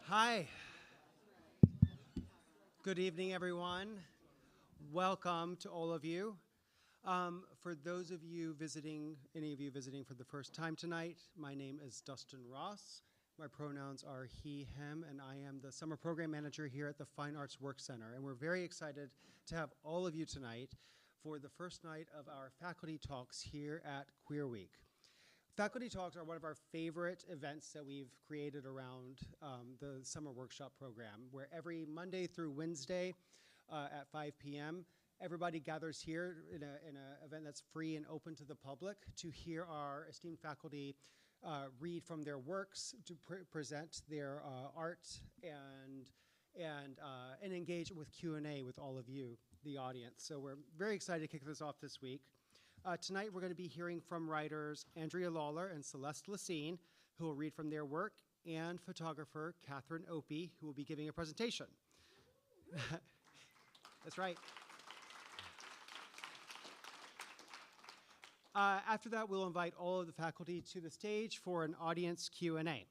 Hi. Good evening, everyone. Welcome to all of you. For those of you visiting, any of you visiting for the first time tonight, my name is Dustin Ross. My pronouns are he, him, and I am the summer program manager here at the Fine Arts Work Center. And we're very excited to have all of you tonight for the first night of our faculty talks here at Queer Week. Faculty Talks are one of our favorite events that we've created around the summer workshop program, where every Monday through Wednesday at 5 p.m., everybody gathers here in an event that's free and open to the public to hear our esteemed faculty read from their works, to present their art, and engage with Q&A with all of you, the audience. So we're very excited to kick this off this week. Tonight we're going to be hearing from writers Andrea Lawlor and Celeste Lecesne, who will read from their work, and photographer Catherine Opie, who will be giving a presentation. That's right. After that, we'll invite all of the faculty to the stage for an audience Q&A.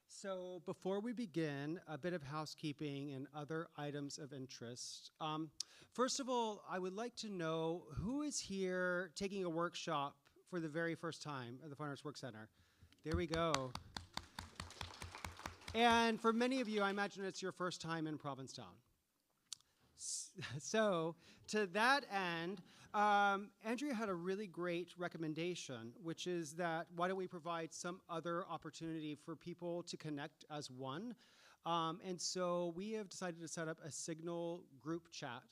So before we begin, a bit of housekeeping and other items of interest. First of all, I would like to know who is here taking a workshop for the very first time at the Fine Arts Work Center. There we go. And for many of you, I imagine it's your first time in Provincetown. So to that end, Andrea had a really great recommendation, which is that why don't we provide some other opportunity for people to connect as one? And so we have decided to set up a Signal group chat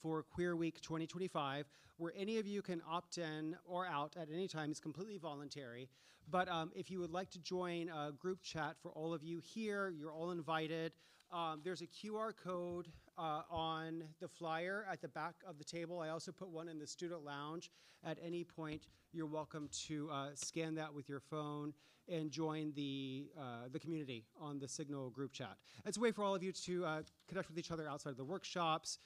for Queer Week 2025, where any of you can opt in or out at any time. It's completely voluntary. But if you would like to join a group chat for all of you here, you're all invited. There's a QR code on the flyer at the back of the table. I also put one in the student lounge. At any point, you're welcome to scan that with your phone and join the community on the Signal group chat. It's a way for all of you to connect with each other outside of the workshops.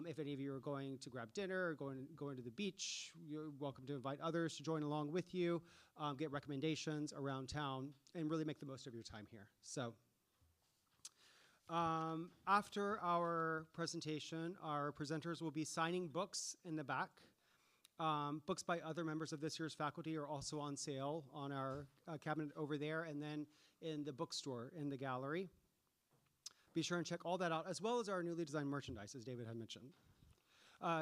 If any of you are going to grab dinner or going to the beach, you're welcome to invite others to join along with you, get recommendations around town, and really make the most of your time here. So. After our presentation, our presenters will be signing books in the back. Books by other members of this year's faculty are also on sale on our cabinet over there, and then in the bookstore in the gallery. Be sure and check all that out, as well as our newly designed merchandise, as David had mentioned.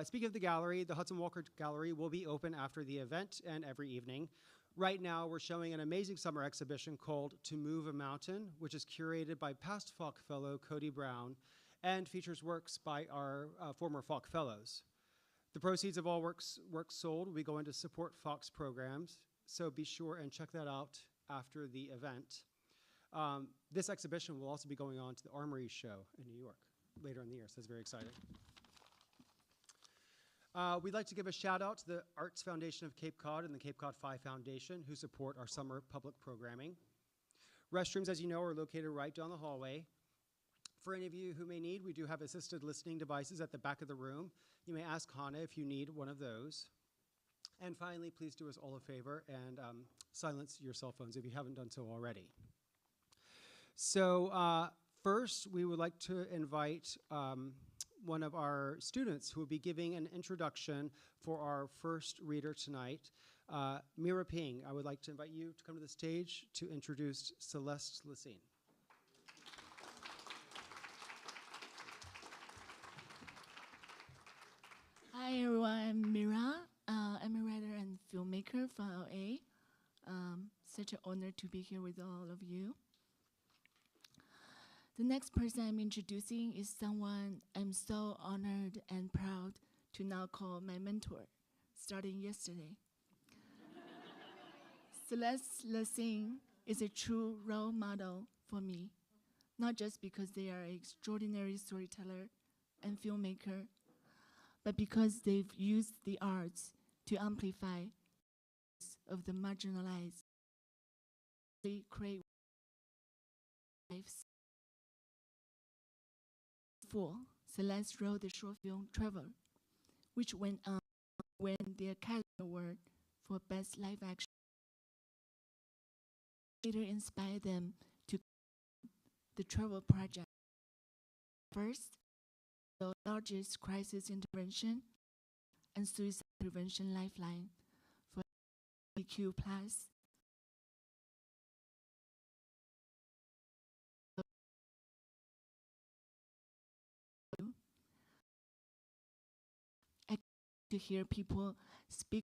Speaking of the gallery, the Hudson Walker Gallery will be open after the event and every evening. Right now, we're showing an amazing summer exhibition called To Move a Mountain, which is curated by past Falk Fellow Cody Brown and features works by our former Falk Fellows. The proceeds of all works sold will be going to support Falk's programs, so be sure and check that out after the event. This exhibition will also be going on to the Armory Show in New York later in the year, so it's very exciting. We'd like to give a shout out to the Arts Foundation of Cape Cod and the Cape Cod Phi Foundation, who support our summer public programming. Restrooms, as you know, are located right down the hallway. For any of you who may need, we do have assisted listening devices at the back of the room. You may ask Hannah if you need one of those. And finally, please do us all a favor and silence your cell phones if you haven't done so already. So first, we would like to invite one of our students who will be giving an introduction for our first reader tonight. Mira Ping, I would like to invite you to come to the stage to introduce Celeste Lecesne. Hi everyone, I'm Mira. I'm a writer and filmmaker from LA. Such an honor to be here with all of you. The next person I'm introducing is someone I'm so honored and proud to now call my mentor, starting yesterday. Celeste Lecesne is a true role model for me, not just because they are an extraordinary storyteller and filmmaker, but because they've used the arts to amplify of the marginalized. They create lives. Celeste wrote the short film Travel, which went on to win the Academy Award for Best Live Action. Later inspired them to the travel project. First, the largest crisis intervention and suicide prevention lifeline for LGBTQ+. To hear people speak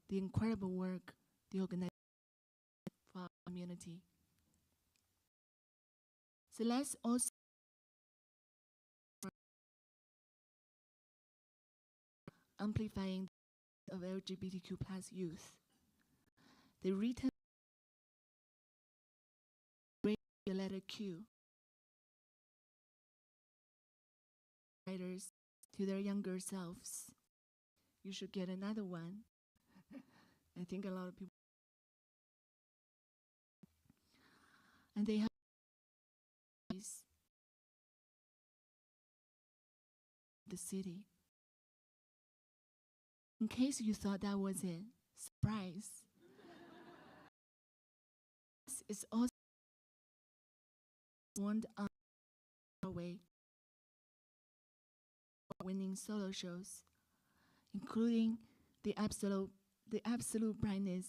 the incredible work the organization for our community. Celeste also amplifying of LGBTQ+ youth. They written the letter Q writers to their younger selves. You should get another one. I think a lot of people. And they have the city. In case you thought that was a surprise, it's also warned on Broadway, winning solo shows, including the absolute brightness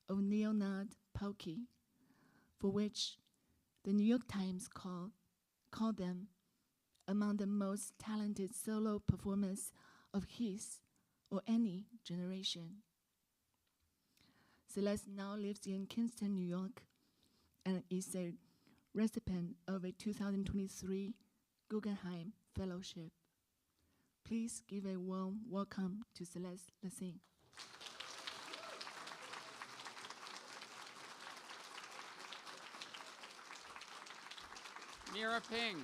of Leonard Pelkey, for which the New York Times called them among the most talented solo performers of his or any generation. Celeste now lives in Kingston, New York, and is a recipient of a 2023 Guggenheim Fellowship. Please give a warm welcome to Celeste Lecesne. Mira Ping.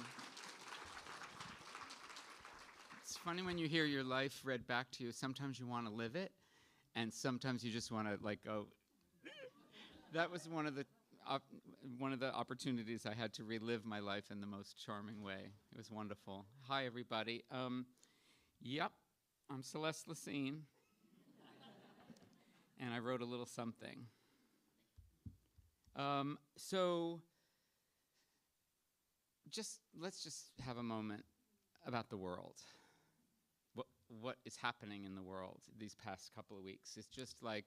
It's funny when you hear your life read back to you. Sometimes you want to live it, and sometimes you just want to go. That was one of the opportunities I had to relive my life in the most charming way. It was wonderful. Hi, everybody. Yep, I'm Celeste Lecesne, and I wrote a little something. Let's just have a moment about the world. What is happening in the world these past couple of weeks? It's just like,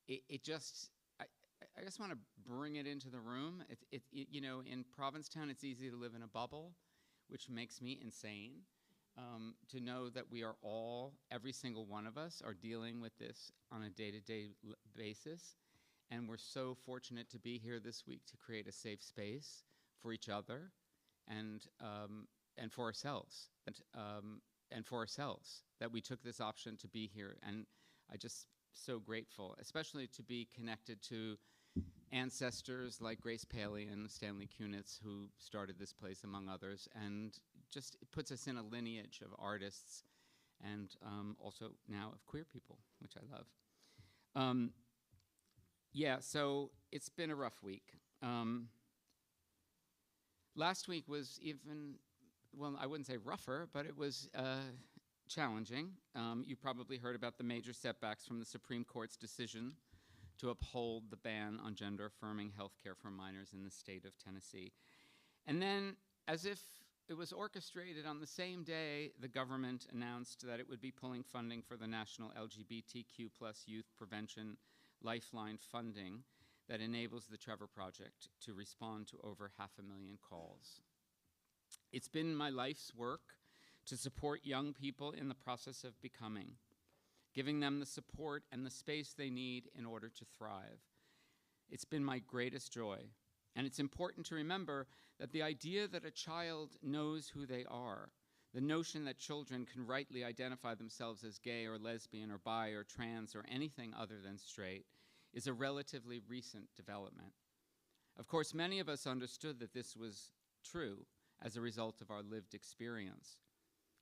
I just want to bring it into the room. In Provincetown, it's easy to live in a bubble, which makes me insane. To know that we are all, every single one of us, are dealing with this on a day-to-day basis. And we're so fortunate to be here this week to create a safe space for each other and for ourselves. And for ourselves, that we took this option to be here. And I just so grateful, especially to be connected to ancestors like Grace Paley and Stanley Kunitz, who started this place, among others, and just it puts us in a lineage of artists and also now of queer people, which I love. So it's been a rough week. Last week was even, well, I wouldn't say rougher, but it was challenging. You probably heard about the major setbacks from the Supreme Court's decision to uphold the ban on gender-affirming health care for minors in the state of Tennessee. And then, as if it was orchestrated, on the same day, the government announced that it would be pulling funding for the national LGBTQ+ youth prevention lifeline funding that enables the Trevor Project to respond to over 500,000 calls. It's been my life's work to support young people in the process of becoming, giving them the support and the space they need in order to thrive. It's been my greatest joy. And it's important to remember that the idea that a child knows who they are, the notion that children can rightly identify themselves as gay or lesbian or bi or trans or anything other than straight, is a relatively recent development. Of course, many of us understood that this was true as a result of our lived experience.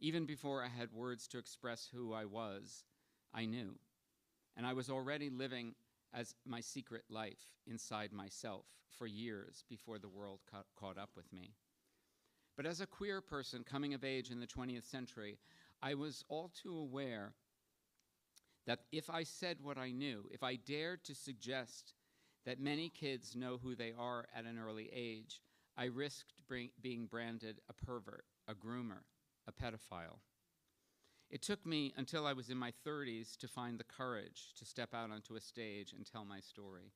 Even before I had words to express who I was, I knew. And I was already living as my secret life inside myself for years before the world caught up with me. But as a queer person coming of age in the 20th century, I was all too aware that if I said what I knew, if I dared to suggest that many kids know who they are at an early age, I risked being branded a pervert, a groomer, a pedophile. It took me until I was in my 30s to find the courage to step out onto a stage and tell my story.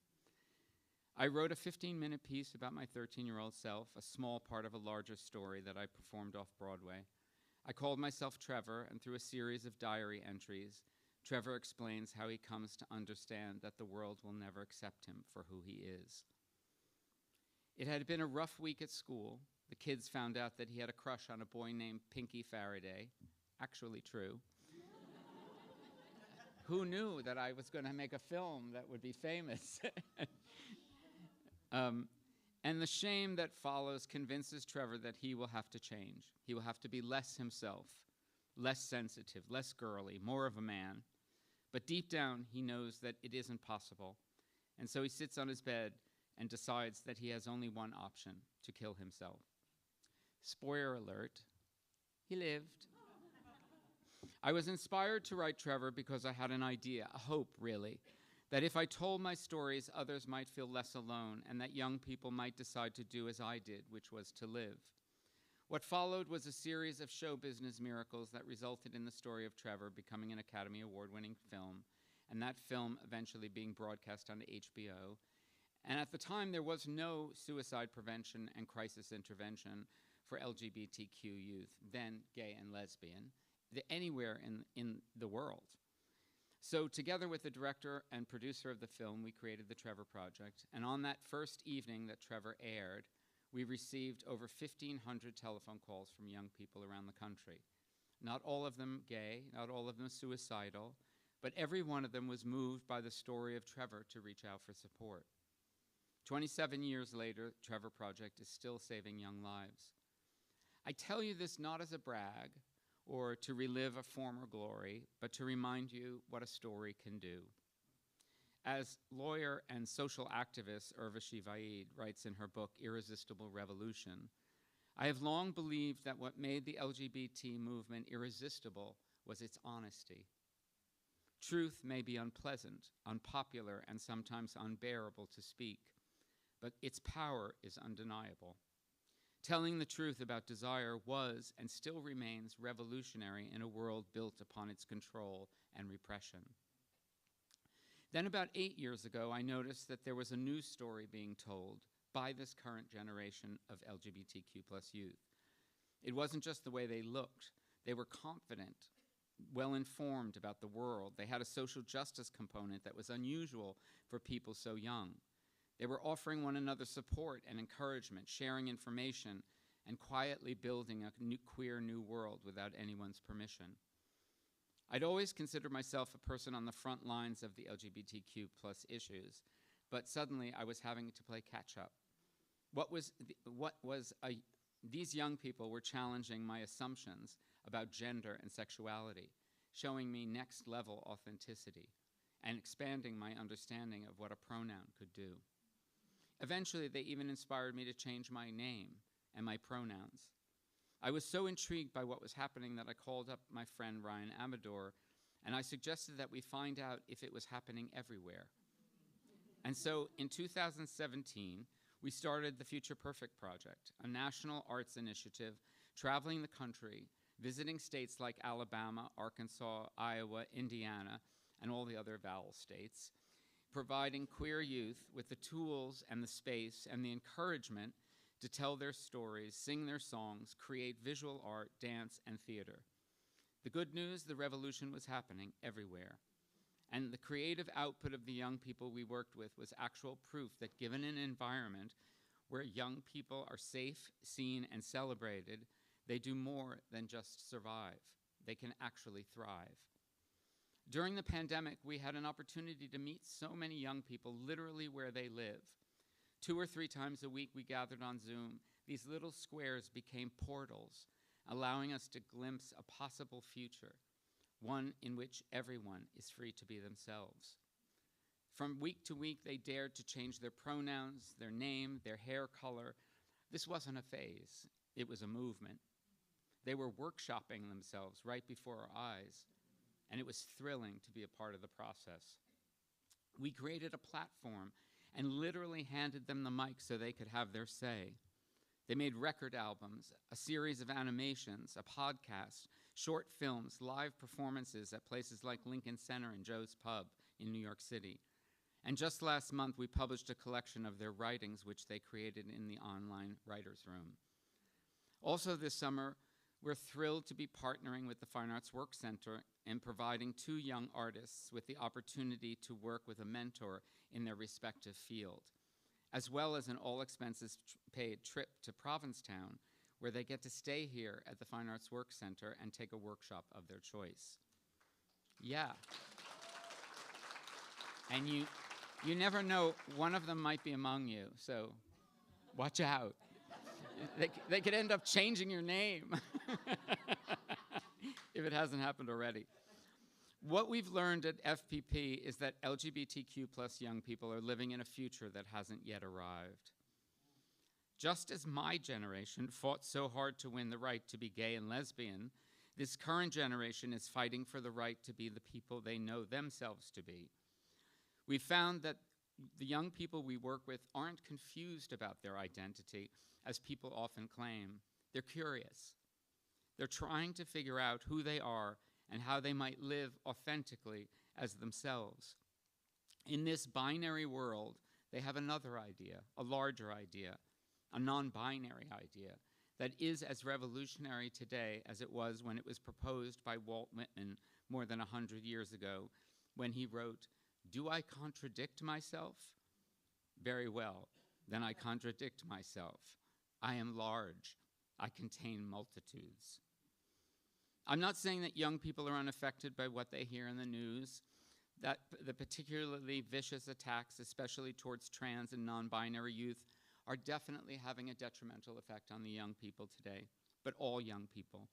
I wrote a 15-minute piece about my 13-year-old self, a small part of a larger story that I performed off-Broadway. I called myself Trevor, and through a series of diary entries, Trevor explains how he comes to understand that the world will never accept him for who he is. It had been a rough week at school. The kids found out that he had a crush on a boy named Pinky Faraday. Actually true. Who knew that I was going to make a film that would be famous? And the shame that follows convinces Trevor that he will have to change. He will have to be less himself, less sensitive, less girly, more of a man. But deep down, he knows that it isn't possible. And so he sits on his bed and decides that he has only one option, to kill himself. Spoiler alert, he lived. I was inspired to write Trevor because I had an idea, a hope, really, that if I told my stories, others might feel less alone, and that young people might decide to do as I did, which was to live. What followed was a series of show business miracles that resulted in the story of Trevor becoming an Academy Award-winning film, and that film eventually being broadcast on HBO. And at the time, there was no suicide prevention and crisis intervention for LGBTQ youth, then gay and lesbian, anywhere in the world. So together with the director and producer of the film, we created the Trevor Project. And on that first evening that Trevor aired, we received over 1,500 telephone calls from young people around the country. Not all of them gay, not all of them suicidal, but every one of them was moved by the story of Trevor to reach out for support. 27 years later, Trevor Project is still saving young lives. I tell you this not as a brag or to relive a former glory, but to remind you what a story can do. As lawyer and social activist Urvashi Vaid writes in her book, Irresistible Revolution, I have long believed that what made the LGBT movement irresistible was its honesty. Truth may be unpleasant, unpopular, and sometimes unbearable to speak, but its power is undeniable. Telling the truth about desire was and still remains revolutionary in a world built upon its control and repression. Then about 8 years ago, I noticed that there was a new story being told by this current generation of LGBTQ+ youth. It wasn't just the way they looked. They were confident, well-informed about the world. They had a social justice component that was unusual for people so young. They were offering one another support and encouragement, sharing information, and quietly building a queer new world without anyone's permission. I'd always considered myself a person on the front lines of the LGBTQ+ issues, but suddenly I was having to play catch up. These young people were challenging my assumptions about gender and sexuality, showing me next level authenticity, and expanding my understanding of what a pronoun could do. Eventually, they even inspired me to change my name and my pronouns. I was so intrigued by what was happening that I called up my friend Ryan Amador, and I suggested that we find out if it was happening everywhere. And so in 2017, we started the Future Perfect Project, a national arts initiative traveling the country, visiting states like Alabama, Arkansas, Iowa, Indiana, and all the other vowel states, providing queer youth with the tools and the space and the encouragement to tell their stories, sing their songs, create visual art, dance, and theater. The good news, the revolution was happening everywhere. And the creative output of the young people we worked with was actual proof that given an environment where young people are safe, seen, and celebrated, they do more than just survive. They can actually thrive. During the pandemic, we had an opportunity to meet so many young people literally where they live. 2 or 3 times a week, we gathered on Zoom. These little squares became portals, allowing us to glimpse a possible future, one in which everyone is free to be themselves. From week to week, they dared to change their pronouns, their name, their hair color. This wasn't a phase. It was a movement. They were workshopping themselves right before our eyes, and it was thrilling to be a part of the process. We created a platform and literally handed them the mic so they could have their say. They made record albums, a series of animations, a podcast, short films, live performances at places like Lincoln Center and Joe's Pub in New York City. And just last month, we published a collection of their writings, which they created in the online writer's room. Also this summer, we're thrilled to be partnering with the Fine Arts Work Center and providing 2 young artists with the opportunity to work with a mentor in their respective field, as well as an all-expenses-paid trip to Provincetown, where they get to stay here at the Fine Arts Work Center and take a workshop of their choice. Yeah. And you never know, one of them might be among you, so watch out. They could end up changing your name if it hasn't happened already. What we've learned at FPP is that LGBTQ plus young people are living in a future that hasn't yet arrived. Just as my generation fought so hard to win the right to be gay and lesbian, this current generation is fighting for the right to be the people they know themselves to be. We found that the young people we work with aren't confused about their identity, as people often claim. They're curious. They're trying to figure out who they are and how they might live authentically as themselves. In this binary world, they have another idea, a larger idea, a non-binary idea that is as revolutionary today as it was when it was proposed by Walt Whitman more than 100 years ago, when he wrote, "Do I contradict myself? Very well, then I contradict myself. I am large. I contain multitudes." I'm not saying that young people are unaffected by what they hear in the news, that the particularly vicious attacks, especially towards trans and non-binary youth, are definitely having a detrimental effect on the young people today, but all young people.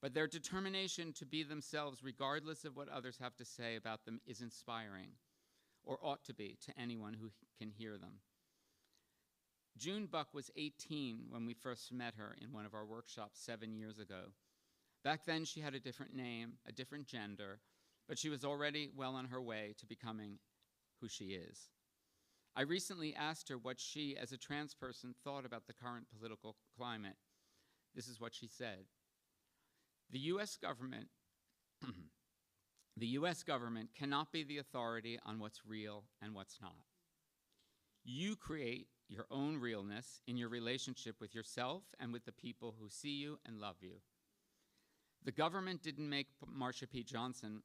But their determination to be themselves, regardless of what others have to say about them, is inspiring, or ought to be, to anyone who can hear them. June Buck was 18 when we first met her in one of our workshops 7 years ago. Back then, she had a different name, a different gender, but she was already well on her way to becoming who she is. I recently asked her what she, as a trans person, thought about the current political climate. This is what she said. The U.S. government cannot be the authority on what's real and what's not. You create your own realness in your relationship with yourself and with the people who see you and love you. The government didn't make Marsha P. Johnson,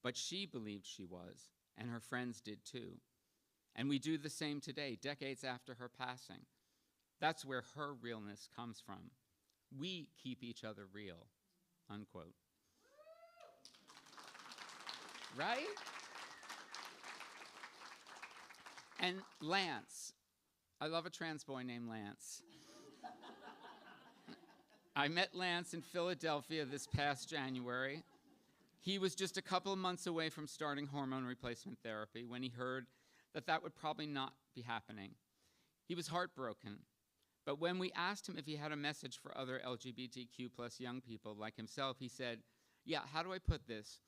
but she believed she was, and her friends did too. And we do the same today, decades after her passing. That's where her realness comes from. We keep each other real, unquote. Right? And Lance, I love a trans boy named Lance. I met Lance in Philadelphia this past January. He was just a couple of months away from starting hormone replacement therapy when he heard that that would probably not be happening. He was heartbroken. But when we asked him if he had a message for other LGBTQ plus young people like himself, he said, yeah, how do I put this?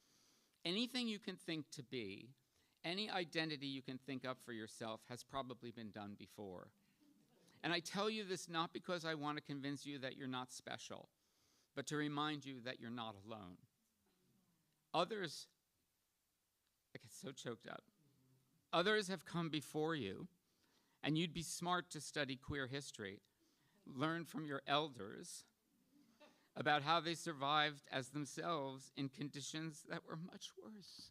Anything you can think to be, any identity you can think up for yourself has probably been done before. And I tell you this not because I want to convince you that you're not special, but to remind you that you're not alone. Others, I get so choked up. Others have come before you, and you'd be smart to study queer history, learn from your elders about how they survived as themselves in conditions that were much worse.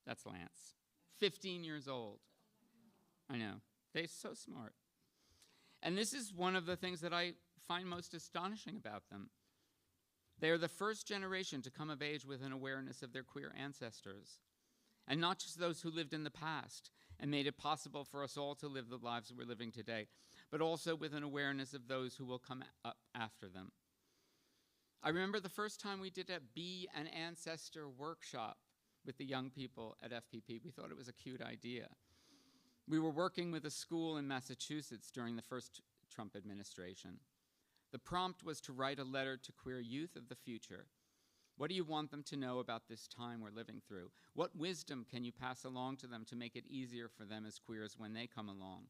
That's Lance, 15 years old. I know, they're so smart. And this is one of the things that I find most astonishing about them. They are the first generation to come of age with an awareness of their queer ancestors, and not just those who lived in the past and made it possible for us all to live the lives we're living today, but also with an awareness of those who will come up after them. I remember the first time we did a Be an Ancestor workshop with the young people at FPP. We thought it was a cute idea. We were working with a school in Massachusetts during the first Trump administration. The prompt was to write a letter to queer youth of the future. What do you want them to know about this time we're living through? What wisdom can you pass along to them to make it easier for them as queers when they come along?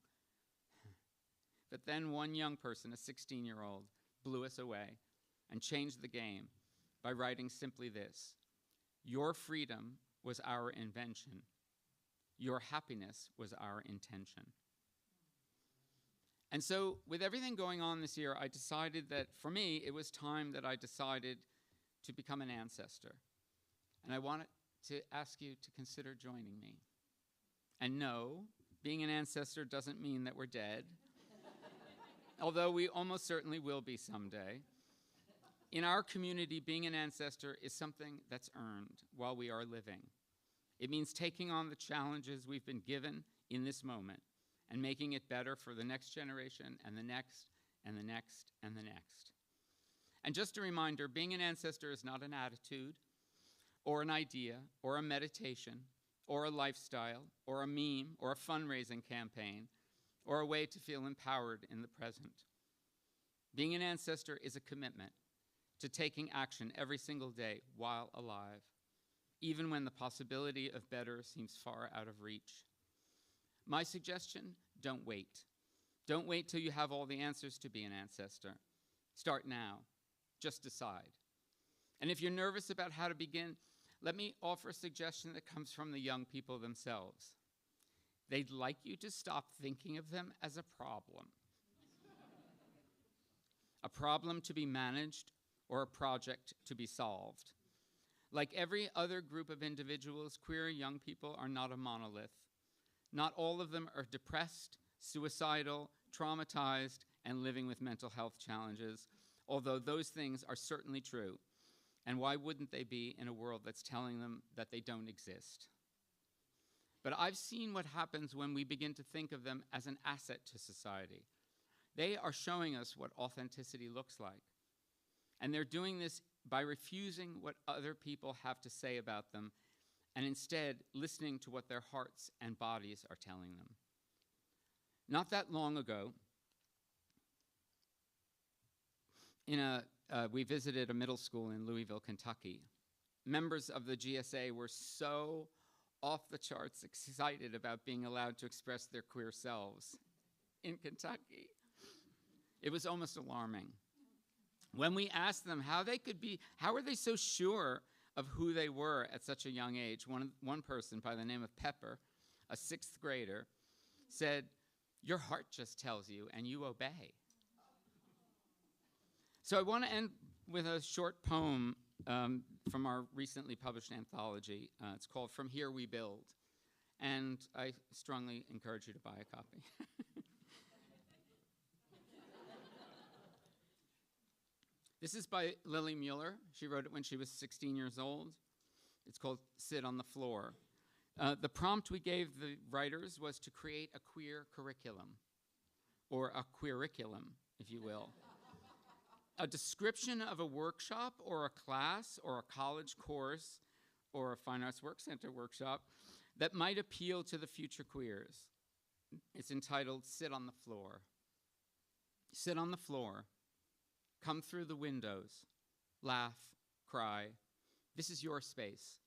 But then one young person, a 16-year-old, blew us away and changed the game by writing simply this: "Your freedom was our invention. Your happiness was our intention." And so with everything going on this year, I decided that for me, it was time that I decided to become an ancestor. And I wanted to ask you to consider joining me. And no, being an ancestor doesn't mean that we're dead, although we almost certainly will be someday. In our community, being an ancestor is something that's earned while we are living. It means taking on the challenges we've been given in this moment and making it better for the next generation and the next and the next and the next. And just a reminder, being an ancestor is not an attitude or an idea or a meditation or a lifestyle or a meme or a fundraising campaign or a way to feel empowered in the present. Being an ancestor is a commitment to taking action every single day while alive, even when the possibility of better seems far out of reach. My suggestion, don't wait. Don't wait till you have all the answers to be an ancestor. Start now. Just decide. And if you're nervous about how to begin, let me offer a suggestion that comes from the young people themselves. They'd like you to stop thinking of them as a problem. A problem to be managed or a project to be solved. Like every other group of individuals, queer young people are not a monolith. Not all of them are depressed, suicidal, traumatized, and living with mental health challenges, although those things are certainly true. And why wouldn't they be in a world that's telling them that they don't exist? But I've seen what happens when we begin to think of them as an asset to society. They are showing us what authenticity looks like. And they're doing this by refusing what other people have to say about them and instead listening to what their hearts and bodies are telling them. Not that long ago, we visited a middle school in Louisville, Kentucky. Members of the GSA were so off the charts excited about being allowed to express their queer selves in Kentucky. It was almost alarming. When we asked them how were they so sure of who they were at such a young age, one person by the name of Pepper, a 6th grader, said, "Your heart just tells you and you obey." So I want to end with a short poem from our recently published anthology. It's called "From Here We Build," and I strongly encourage you to buy a copy. This is by Lily Mueller. She wrote it when she was 16 years old. It's called "Sit on the Floor." The prompt we gave the writers was to create a queer curriculum, or a queericulum, if you will. A description of a workshop or a class or a college course or a Fine Arts Work Center workshop that might appeal to the future queers. It's entitled "Sit on the Floor." Sit on the floor. Come through the windows. Laugh, cry. This is your space.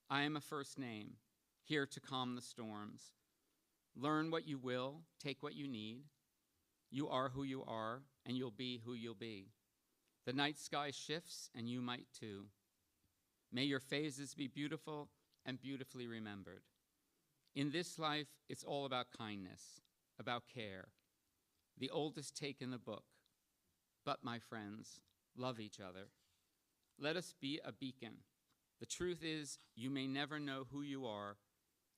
I am a first name, here to calm the storms. Learn what you will, take what you need. You are who you are, and you'll be who you'll be. The night sky shifts, and you might too. May your phases be beautiful and beautifully remembered. In this life, it's all about kindness, about care. The oldest take in the book. But, my friends, love each other. Let us be a beacon. The truth is, you may never know who you are.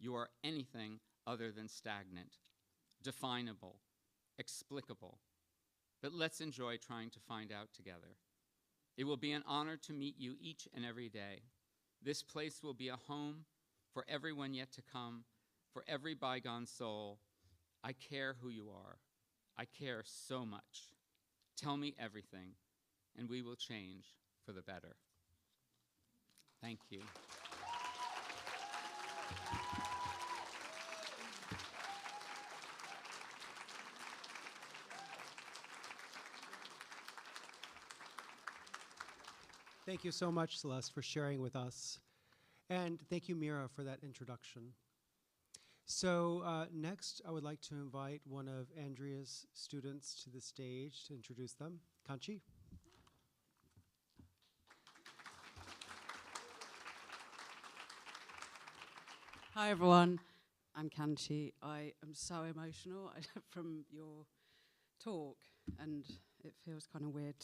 You are anything other than stagnant, definable, explicable. But let's enjoy trying to find out together. It will be an honor to meet you each and every day. This place will be a home for everyone yet to come, for every bygone soul. I care who you are. I care so much. Tell me everything, and we will change for the better. Thank you. Thank you so much, Celeste, for sharing with us. And thank you, Mira, for that introduction. So next, I would like to invite one of Andrea's students to the stage to introduce them. Kanchi. Hi everyone, I'm Kanchi. I am so emotional from your talk, and it feels kind of weird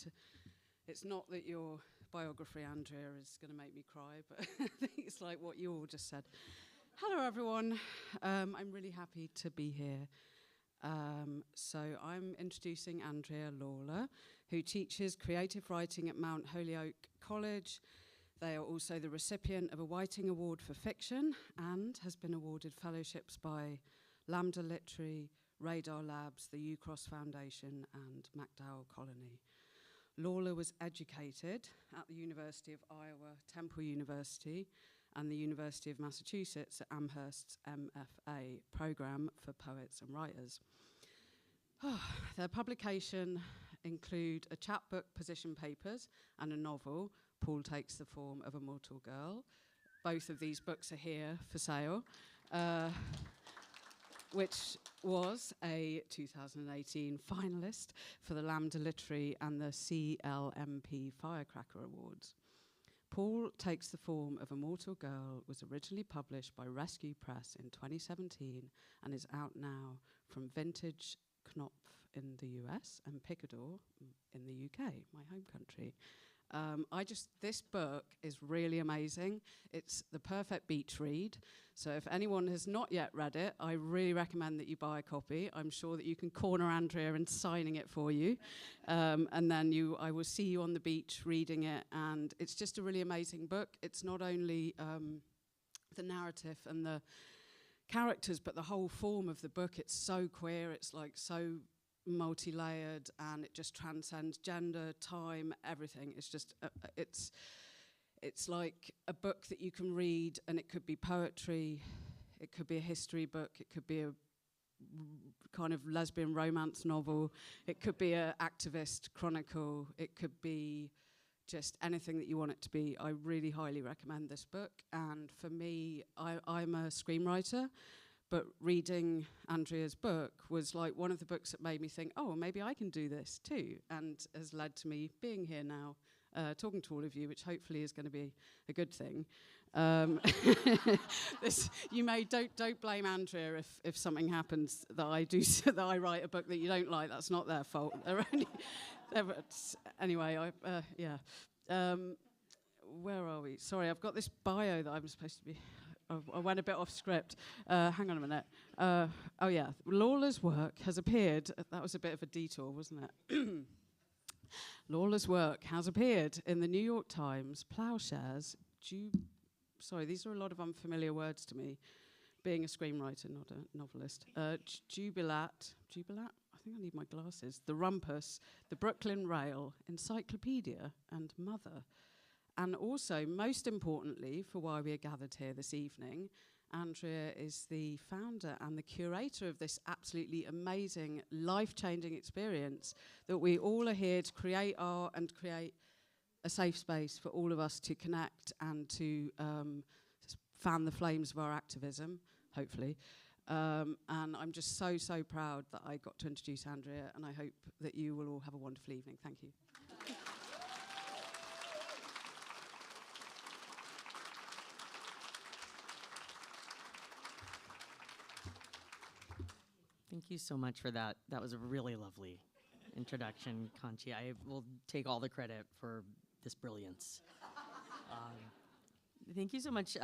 it's not that your biography, Andrea, is going to make me cry, but I think it's like what you all just said. Hello everyone, I'm really happy to be here. So I'm introducing Andrea Lawlor, who teaches creative writing at Mount Holyoke College. They are also the recipient of a Whiting Award for Fiction and has been awarded fellowships by Lambda Literary, Radar Labs, the UCross Foundation, and MacDowell Colony. Lawlor was educated at the University of Iowa, Temple University, and the University of Massachusetts at Amherst's MFA program for poets and writers. Their publication include a chapbook, position papers, and a novel, Paul Takes the Form of a Mortal Girl. Both of these books are here for sale, which was a 2018 finalist for the Lambda Literary and the CLMP Firecracker Awards. Paul Takes the Form of a Mortal Girl was originally published by Rescue Press in 2017 and is out now from Vintage Knopf in the US and Picador in the UK, my home country. This book is really amazing. It's the perfect beach read. So if anyone has not yet read it, I really recommend that you buy a copy. I'm sure that you can corner Andrea in signing it for you. And then I will see you on the beach reading it. And it's just a really amazing book. It's not only the narrative and the characters, but the whole form of the book. It's so queer. It's like so multi-layered, and it just transcends gender, time, everything. It's just it's like a book that you can read, and it could be poetry, it could be a history book, it could be a kind of lesbian romance novel, it could be an activist chronicle, it could be just anything that you want it to be. I really highly recommend this book. And for me, I'm a screenwriter, but reading Andrea's book was like one of the books that made me think, oh, maybe I can do this too, and has led to me being here now, talking to all of you, which hopefully is going to be a good thing. Don't blame Andrea if something happens that I do that I write a book that you don't like. That's not their fault. Anyway, where are we? Sorry, I've got this bio that I'm supposed to be. I went a bit off script. Hang on a minute. Lawlor's work has appeared. That was a bit of a detour, wasn't it? Lawlor's work has appeared in the New York Times, Ploughshares, these are a lot of unfamiliar words to me, being a screenwriter, not a novelist. Jubilat, I think I need my glasses. The Rumpus, the Brooklyn Rail, Encyclopedia, and Mother. And also, most importantly, for why we are gathered here this evening, Andrea is the founder and the curator of this absolutely amazing, life-changing experience that we all are here to create art and create a safe space for all of us to connect and to fan the flames of our activism, hopefully. And I'm just so, so proud that I got to introduce Andrea, and I hope that you will all have a wonderful evening. Thank you. Thank you so much for that. That was a really lovely introduction, Kanchi. I will take all the credit for this brilliance. Thank you so much,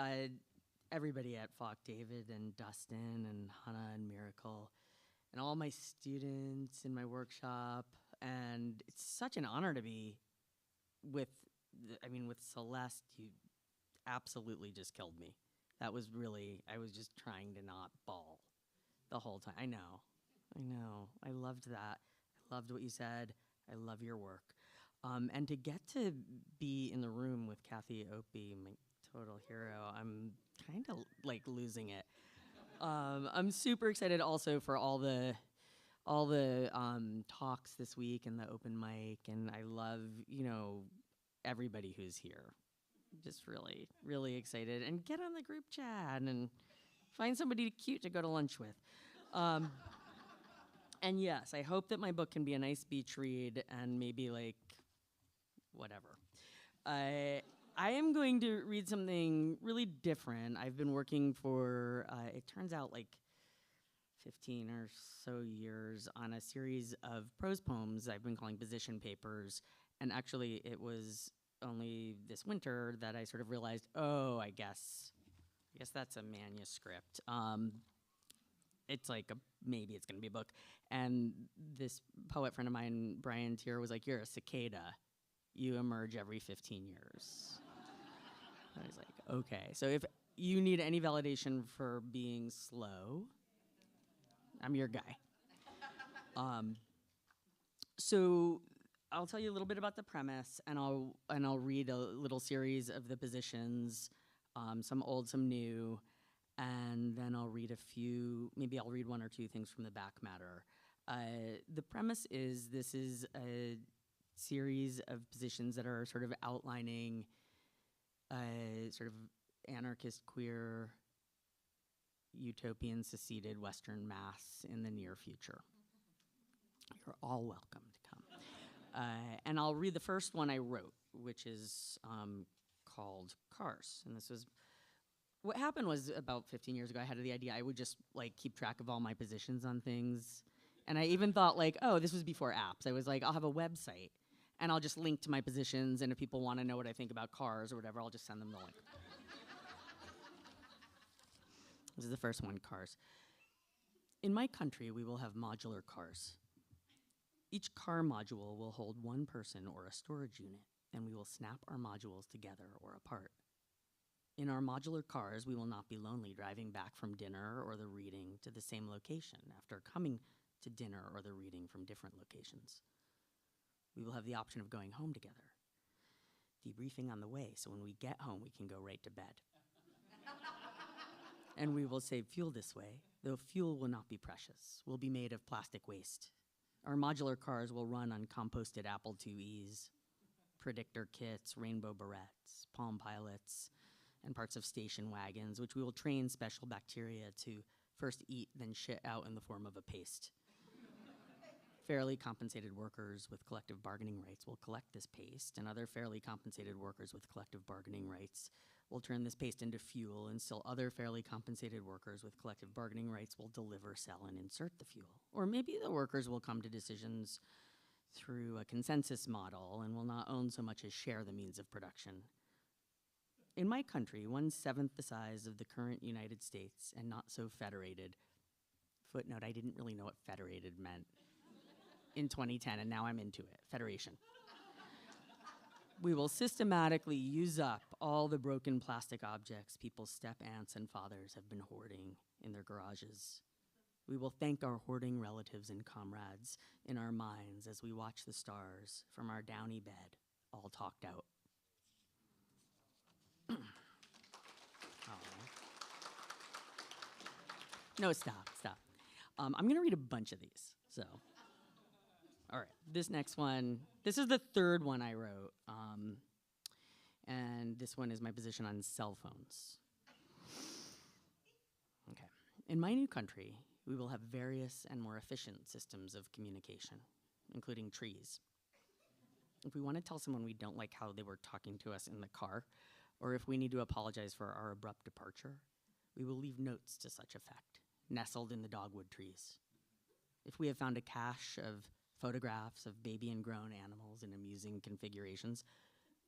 everybody at Falk, David and Dustin and Hannah and Miracle, and all my students in my workshop. And it's such an honor to be with Celeste. You absolutely just killed me. That was really, I was just trying to not bawl the whole time. I know. I loved that. I loved what you said. I love your work. And to get to be in the room with Cathy Opie, my total hero, I'm kind of like losing it. I'm super excited also for all the talks this week and the open mic, and I love, everybody who's here. Just really, really excited. And get on the group chat and Find somebody cute to go to lunch with. And yes, I hope that my book can be a nice beach read and maybe like whatever. I am going to read something really different. I've been working for, it turns out like 15 or so years on a series of prose poems I've been calling position papers. And actually it was only this winter that I sort of realized, oh, I guess that's a manuscript. It's like maybe it's gonna be a book. And this poet friend of mine, Brian Tier, was like, you're a cicada. You emerge every 15 years. I was like, okay. So if you need any validation for being slow, I'm your guy. So I'll tell you a little bit about the premise, and I'll read a little series of the positions, some old, some new, and then I'll read a few, maybe I'll read one or two things from the back matter. The premise is this is a series of positions that are sort of outlining sort of anarchist, queer, utopian, seceded Western Mass in the near future. You're all welcome to come. And I'll read the first one I wrote, which is called Cars. And this was, what happened was about 15 years ago, I had the idea I would just like keep track of all my positions on things. And I even thought like, oh, this was before apps. I was like, I'll have a website and I'll just link to my positions. And if people want to know what I think about cars or whatever, I'll just send them the link. This is the first one, Cars. In my country, we will have modular cars. Each car module will hold one person or a storage unit, and we will snap our modules together or apart. In our modular cars, we will not be lonely driving back from dinner or the reading to the same location after coming to dinner or the reading from different locations. We will have the option of going home together, debriefing on the way, so when we get home, we can go right to bed. And we will save fuel this way, though fuel will not be precious. We'll be made of plastic waste. Our modular cars will run on composted Apple IIes, predictor kits, rainbow barrettes, Palm Pilots, and parts of station wagons, which we will train special bacteria to first eat, then shit out in the form of a paste. Fairly compensated workers with collective bargaining rights will collect this paste, and other fairly compensated workers with collective bargaining rights will turn this paste into fuel, and still other fairly compensated workers with collective bargaining rights will deliver, sell, and insert the fuel. Or maybe the workers will come to decisions through a consensus model and will not own so much as share the means of production. In my country, 1/7 the size of the current United States and not so federated. Footnote, I didn't really know what federated meant in 2010, and now I'm into it. Federation. We will systematically use up all the broken plastic objects people's step-aunts and fathers have been hoarding in their garages. We will thank our hoarding relatives and comrades in our minds as we watch the stars from our downy bed, all talked out. No, stop. I'm going to read a bunch of these, so. All right, this next one, this is the third one I wrote, and this one is my position on cell phones. Okay, in my new country, we will have various and more efficient systems of communication, including trees. If we want to tell someone we don't like how they were talking to us in the car, or if we need to apologize for our abrupt departure, we will leave notes to such effect, nestled in the dogwood trees. If we have found a cache of photographs of baby and grown animals in amusing configurations,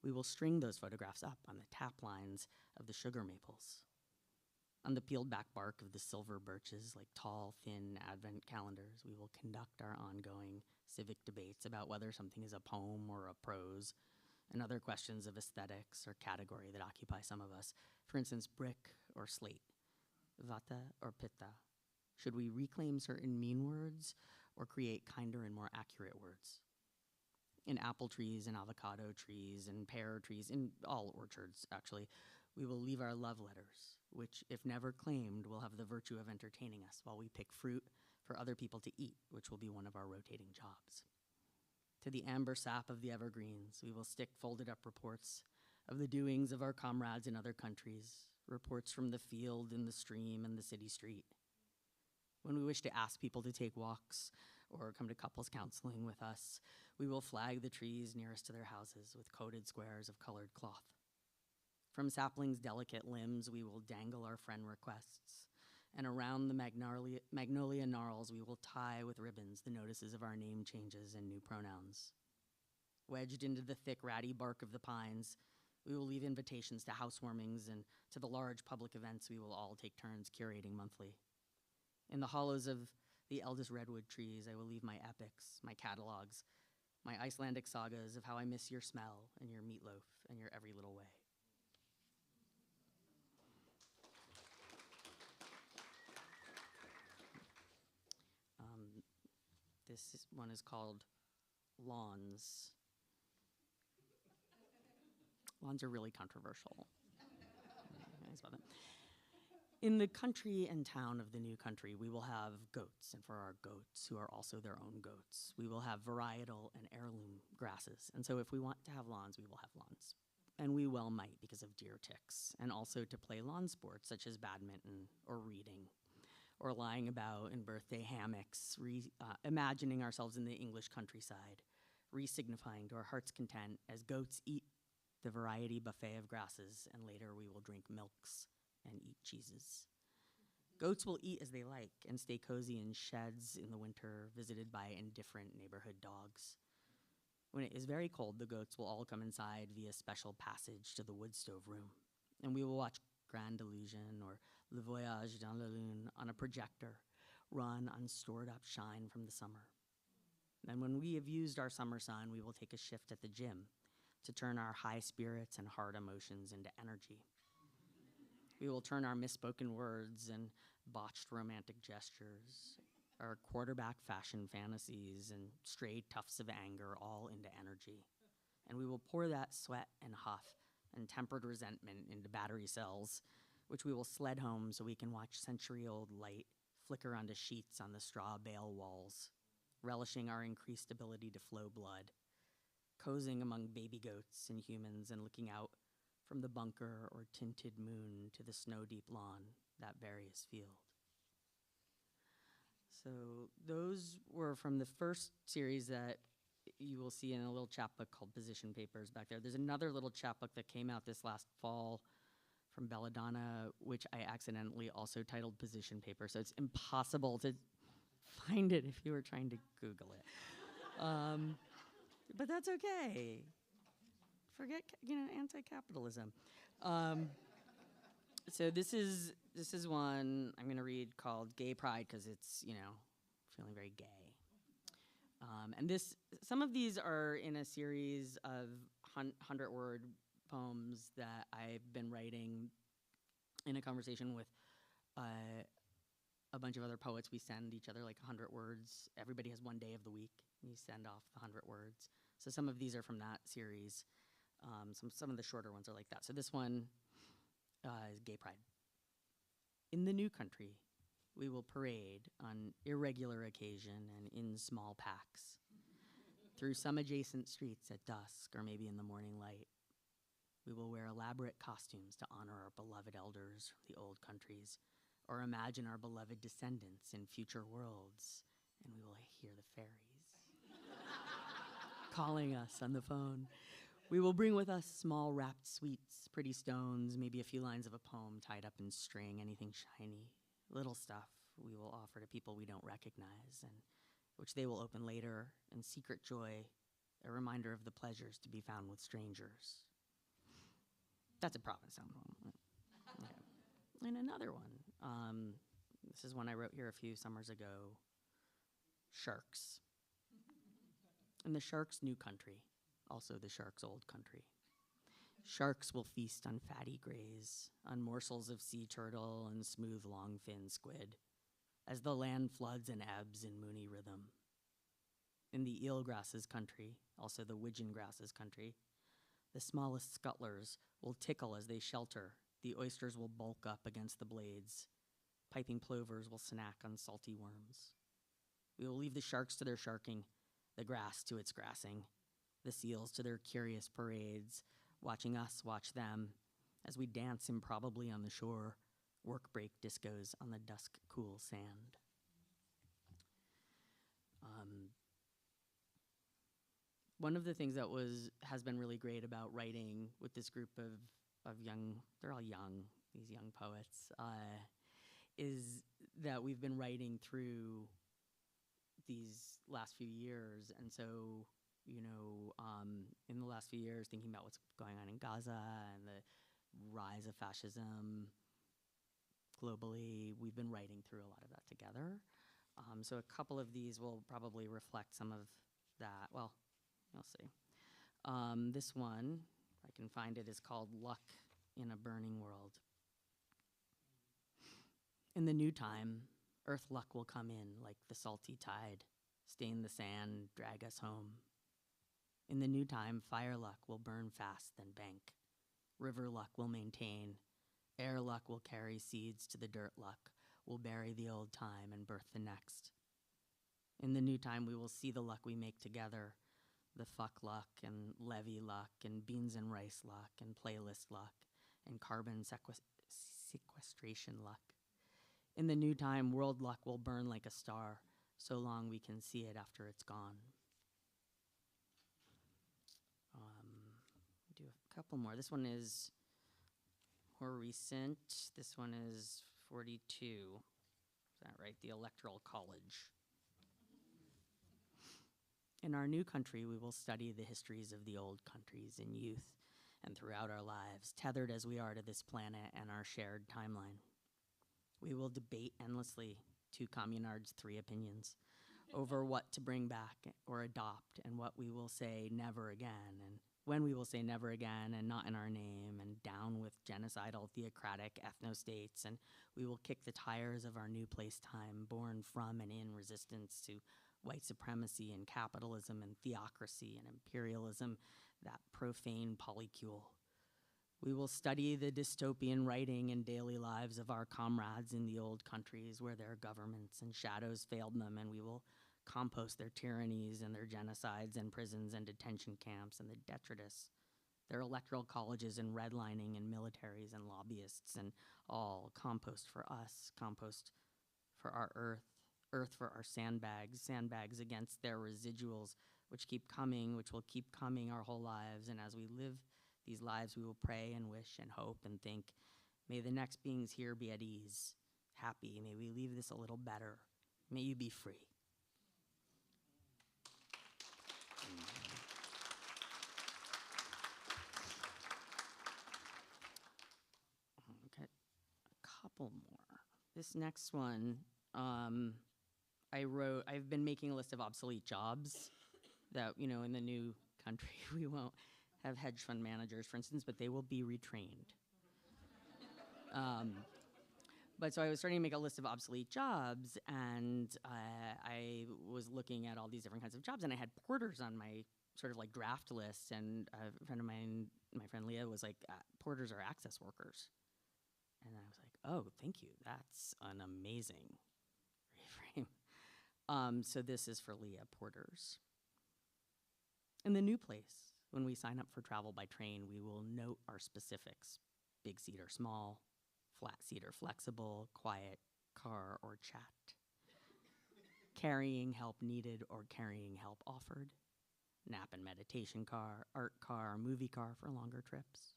we will string those photographs up on the tap lines of the sugar maples. On the peeled back bark of the silver birches, like tall, thin advent calendars, we will conduct our ongoing civic debates about whether something is a poem or a prose, and other questions of aesthetics or category that occupy some of us. For instance, brick or slate, vata or pitta. Should we reclaim certain mean words or create kinder and more accurate words? In apple trees and avocado trees and pear trees, in all orchards, actually, we will leave our love letters, which, if never claimed, will have the virtue of entertaining us while we pick fruit for other people to eat, which will be one of our rotating jobs. To the amber sap of the evergreens, we will stick folded up reports of the doings of our comrades in other countries, reports from the field and the stream and the city street. When we wish to ask people to take walks or come to couples counseling with us, we will flag the trees nearest to their houses with coated squares of colored cloth. From saplings' delicate limbs, we will dangle our friend requests, and around the magnolia gnarls, we will tie with ribbons the notices of our name changes and new pronouns. Wedged into the thick, ratty bark of the pines, we will leave invitations to housewarmings and to the large public events we will all take turns curating monthly. In the hollows of the eldest redwood trees, I will leave my epics, my catalogs, my Icelandic sagas of how I miss your smell and your meatloaf and your every little way. This one is called Lawns. Lawns are really controversial. In the country and town of the new country, we will have goats, and for our goats, who are also their own goats, we will have varietal and heirloom grasses. And so if we want to have lawns, we will have lawns. And we well might because of deer ticks, and also to play lawn sports such as badminton or reading, or lying about in birthday hammocks, imagining ourselves in the English countryside, re-signifying to our heart's content as goats eat the variety buffet of grasses, and later we will drink milks and eat cheeses. Goats will eat as they like and stay cozy in sheds in the winter, visited by indifferent neighborhood dogs. When it is very cold, the goats will all come inside via special passage to the wood stove room, and we will watch Grand Illusion or Le Voyage dans la Lune on a projector, run on stored up shine from the summer. And when we have used our summer sun, we will take a shift at the gym to turn our high spirits and hard emotions into energy. We will turn our misspoken words and botched romantic gestures, our quarterback fashion fantasies and stray tufts of anger all into energy. And we will pour that sweat and huff and tempered resentment into battery cells, which we will sled home so we can watch century-old light flicker onto sheets on the straw bale walls, relishing our increased ability to flow blood, cozying among baby goats and humans and looking out from the bunker or tinted moon to the snow-deep lawn, that various field. So those were from the first series that you will see in a little chapbook called Position Papers back there. There's another little chapbook that came out this last fall from Belladonna, which I accidentally also titled Position Paper, so it's impossible to find it if you were trying to Google it. But that's okay. Forget, anti-capitalism. So this is one I'm going to read called Gay Pride because it's, feeling very gay. And some of these are in a series of 100-word poems that I've been writing in a conversation with a bunch of other poets. We send each other like 100 words. Everybody has one day of the week. And you send off the 100 words. So some of these are from that series. Some of the shorter ones are like that. So this one is Gay Pride. In the new country, we will parade on irregular occasion and in small packs through some adjacent streets at dusk or maybe in the morning light. We will wear elaborate costumes to honor our beloved elders from the old countries or imagine our beloved descendants in future worlds, and we will hear the fairies calling us on the phone. We will bring with us small wrapped sweets, pretty stones, maybe a few lines of a poem tied up in string, anything shiny, little stuff we will offer to people we don't recognize, and which they will open later in secret joy, a reminder of the pleasures to be found with strangers. That's a Provincetown poem. Yeah. And another one. This is one I wrote here a few summers ago. Sharks. In the shark's new country, also the shark's old country. Sharks will feast on fatty grays, on morsels of sea turtle and smooth long-fin squid, as the land floods and ebbs in moony rhythm. In the eelgrass's country, also the widgeon grass's country, the smallest scuttlers will tickle as they shelter. The oysters will bulk up against the blades. Piping plovers will snack on salty worms. We will leave the sharks to their sharking, the grass to its grassing, the seals to their curious parades, watching us watch them, as we dance improbably on the shore, work break discos on the dusk cool sand. One of the things that has been really great about writing with this group of young, they're all young, these young poets, is that we've been writing through these last few years. And so, you know, in the last few years, thinking about what's going on in Gaza and the rise of fascism globally, we've been writing through a lot of that together. So a couple of these will probably reflect some of that. Well, we'll see. This one, if I can find it, is called Luck in a Burning World. In the new time, earth luck will come in like the salty tide, stain the sand, drag us home. In the new time, fire luck will burn fast, then bank. River luck will maintain. Air luck will carry seeds to the dirt luck, will bury the old time and birth the next. In the new time, we will see the luck we make together, the fuck luck and levy luck and beans and rice luck and playlist luck and carbon sequestration luck. In the new time, world luck will burn like a star, so long we can see it after it's gone. Do a couple more. This one is more recent. This one is 42. Is that right? The Electoral College. In our new country, we will study the histories of the old countries in youth and throughout our lives, tethered as we are to this planet and our shared timeline. We will debate endlessly, two communards, three opinions, over what to bring back or adopt and what we will say never again, and when we will say never again and not in our name, and down with genocidal theocratic ethno-states, and we will kick the tires of our new place time, born from and in resistance to white supremacy and capitalism and theocracy and imperialism, that profane polycule. We will study the dystopian writing and daily lives of our comrades in the old countries where their governments and shadows failed them, and we will compost their tyrannies and their genocides and prisons and detention camps and the detritus, their electoral colleges and redlining and militaries and lobbyists, and all compost for us, compost for our earth, earth for our sandbags, sandbags against their residuals, which keep coming, which will keep coming our whole lives. And as we live these lives, we will pray and wish and hope and think, may the next beings here be at ease, happy. May we leave this a little better. May you be free. Okay, a couple more. This next one, I've been making a list of obsolete jobs that, you know, in the new country, we won't have hedge fund managers, for instance, but they will be retrained. But so I was starting to make a list of obsolete jobs, and I was looking at all these different kinds of jobs, and I had porters on my sort of like draft list, and a friend of mine, my friend Leah, was like, porters are access workers. And I was like, oh, thank you. That's an amazing reframe. So this is for Leah, porters. In the new place, when we sign up for travel by train, we will note our specifics. Big seat or small, flat seat or flexible, quiet, car or chat. Carrying help needed or carrying help offered. Nap and meditation car, art car, movie car for longer trips.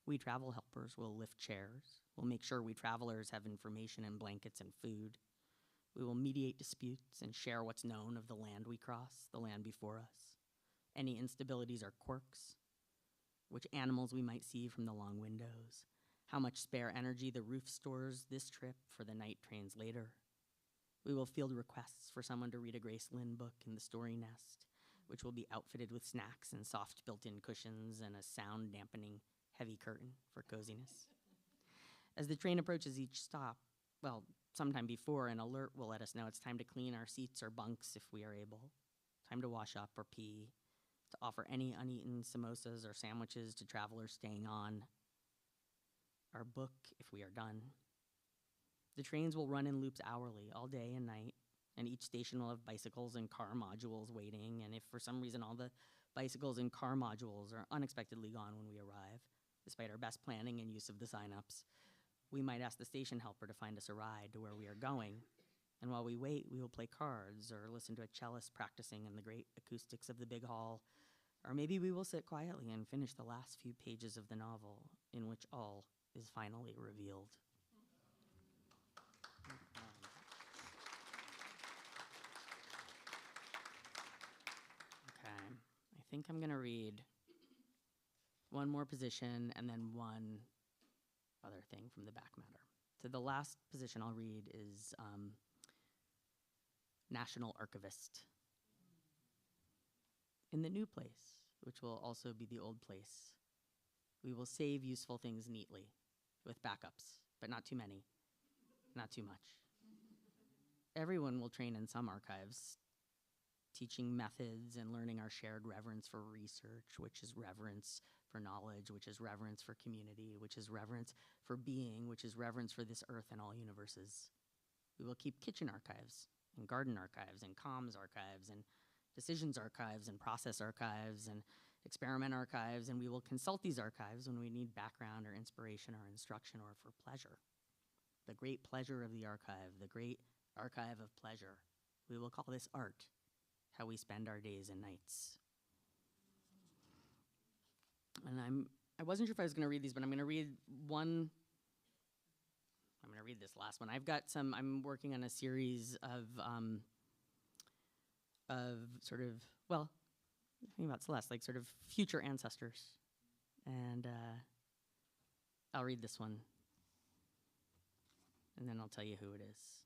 We travel helpers will lift chairs. We'll make sure we travelers have information and blankets and food. We will mediate disputes and share what's known of the land we cross, the land before us. Any instabilities or quirks, which animals we might see from the long windows, how much spare energy the roof stores this trip for the night trains later. We will field requests for someone to read a Grace Lynn book in the story nest, which will be outfitted with snacks and soft built-in cushions and a sound-dampening heavy curtain for coziness. As the train approaches each stop, well, sometime before, an alert will let us know it's time to clean our seats or bunks if we are able, time to wash up or pee, to offer any uneaten samosas or sandwiches to travelers staying on, our book if we are done. The trains will run in loops hourly, all day and night, and each station will have bicycles and car modules waiting, and if for some reason all the bicycles and car modules are unexpectedly gone when we arrive, despite our best planning and use of the sign-ups. We might ask the station helper to find us a ride to where we are going, and while we wait, we will play cards or listen to a cellist practicing in the great acoustics of the big hall, or maybe we will sit quietly and finish the last few pages of the novel in which all is finally revealed. Okay, I think I'm gonna read one more position and then one other thing from the back matter. So the last position I'll read is National Archivist. In the new place, which will also be the old place, we will save useful things neatly with backups, but not too many, not too much. Everyone will train in some archives, teaching methods and learning our shared reverence for research, which is reverence for knowledge, which is reverence for community, which is reverence for being, which is reverence for this earth and all universes. We will keep kitchen archives and garden archives and comms archives and decisions archives and process archives and experiment archives, and we will consult these archives when we need background or inspiration or instruction or for pleasure. The great pleasure of the archive, the great archive of pleasure. We will call this art, how we spend our days and nights. And I wasn't sure if I was gonna read these, but I'm gonna read this last one. I'm working on a series of sort of, well, thinking about Celeste, like sort of future ancestors. And I'll read this one. And then I'll tell you who it is.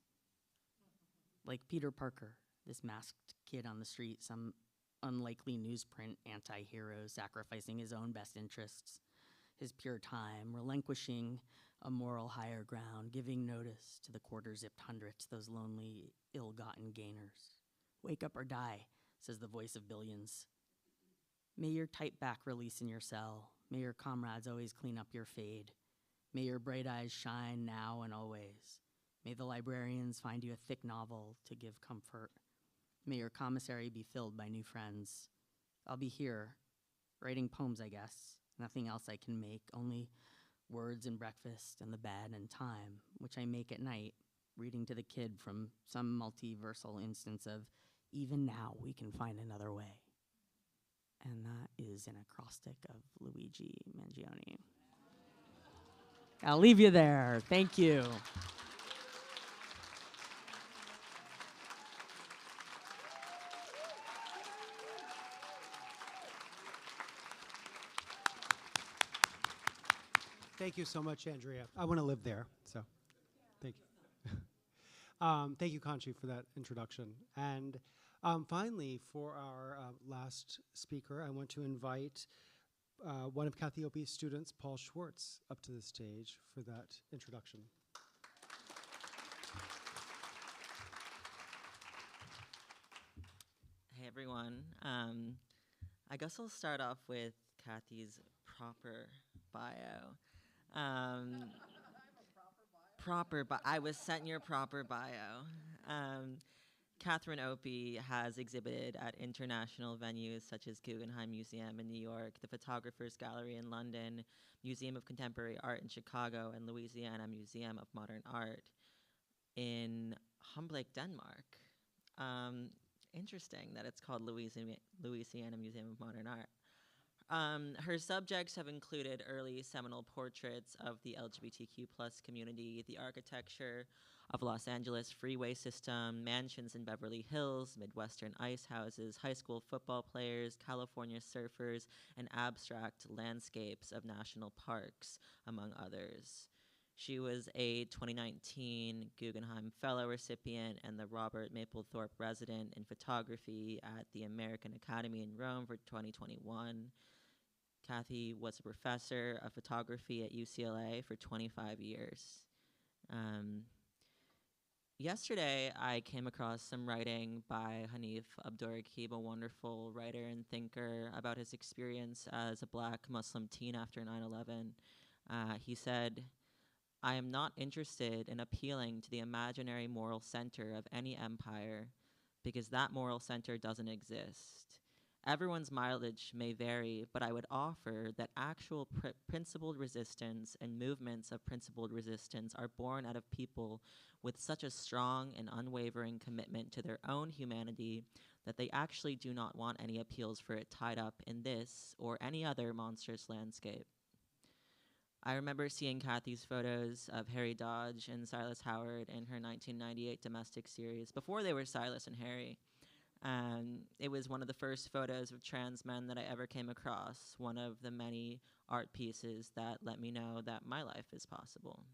Like Peter Parker, this masked kid on the street, some unlikely newsprint anti-hero sacrificing his own best interests, his pure time, relinquishing a moral higher ground, giving notice to the quarter-zipped hundreds, those lonely, ill-gotten gainers. Wake up or die, says the voice of billions. May your tight back release in your cell. May your comrades always clean up your fade. May your bright eyes shine now and always. May the librarians find you a thick novel to give comfort. May your commissary be filled by new friends. I'll be here, writing poems, I guess. Nothing else I can make, only words and breakfast and the bed and time, which I make at night, reading to the kid from some multiversal instance of even now we can find another way. And that is an acrostic of Luigi Mangione. I'll leave you there. Thank you. Thank you so much, Andrea. I want to live there, so thank you. Thank you, Conchi, for that introduction. And finally, for our last speaker, I want to invite one of Catherine Opie's students, Paul Schwartz, up to the stage for that introduction. Hey, everyone. I guess I'll start off with Kathy's proper bio. I was sent your proper bio. Catherine Opie has exhibited at international venues such as Guggenheim Museum in New York, the Photographers Gallery in London, Museum of Contemporary Art in Chicago, and Louisiana Museum of Modern Art in Humlebæk, Denmark. Interesting that it's called Louisiana Museum of Modern Art. Her subjects have included early seminal portraits of the LGBTQ plus community, the architecture of Los Angeles freeway system, mansions in Beverly Hills, Midwestern icehouses, high school football players, California surfers, and abstract landscapes of national parks, among others. She was a 2019 Guggenheim Fellow recipient and the Robert Mapplethorpe Resident in Photography at the American Academy in Rome for 2021. Kathy was a professor of photography at UCLA for 25 years. Yesterday, I came across some writing by Hanif Abdurraqib, a wonderful writer and thinker, about his experience as a Black Muslim teen after 9/11. He said, "I am not interested in appealing to the imaginary moral center of any empire because that moral center doesn't exist. Everyone's mileage may vary, but I would offer that actual principled resistance and movements of principled resistance are born out of people with such a strong and unwavering commitment to their own humanity that they actually do not want any appeals for it tied up in this or any other monstrous landscape. I remember seeing Kathy's photos of Harry Dodge and Silas Howard in her 1998 domestic series before they were Silas and Harry. It was one of the first photos of trans men that I ever came across, one of the many art pieces that let me know that my life is possible.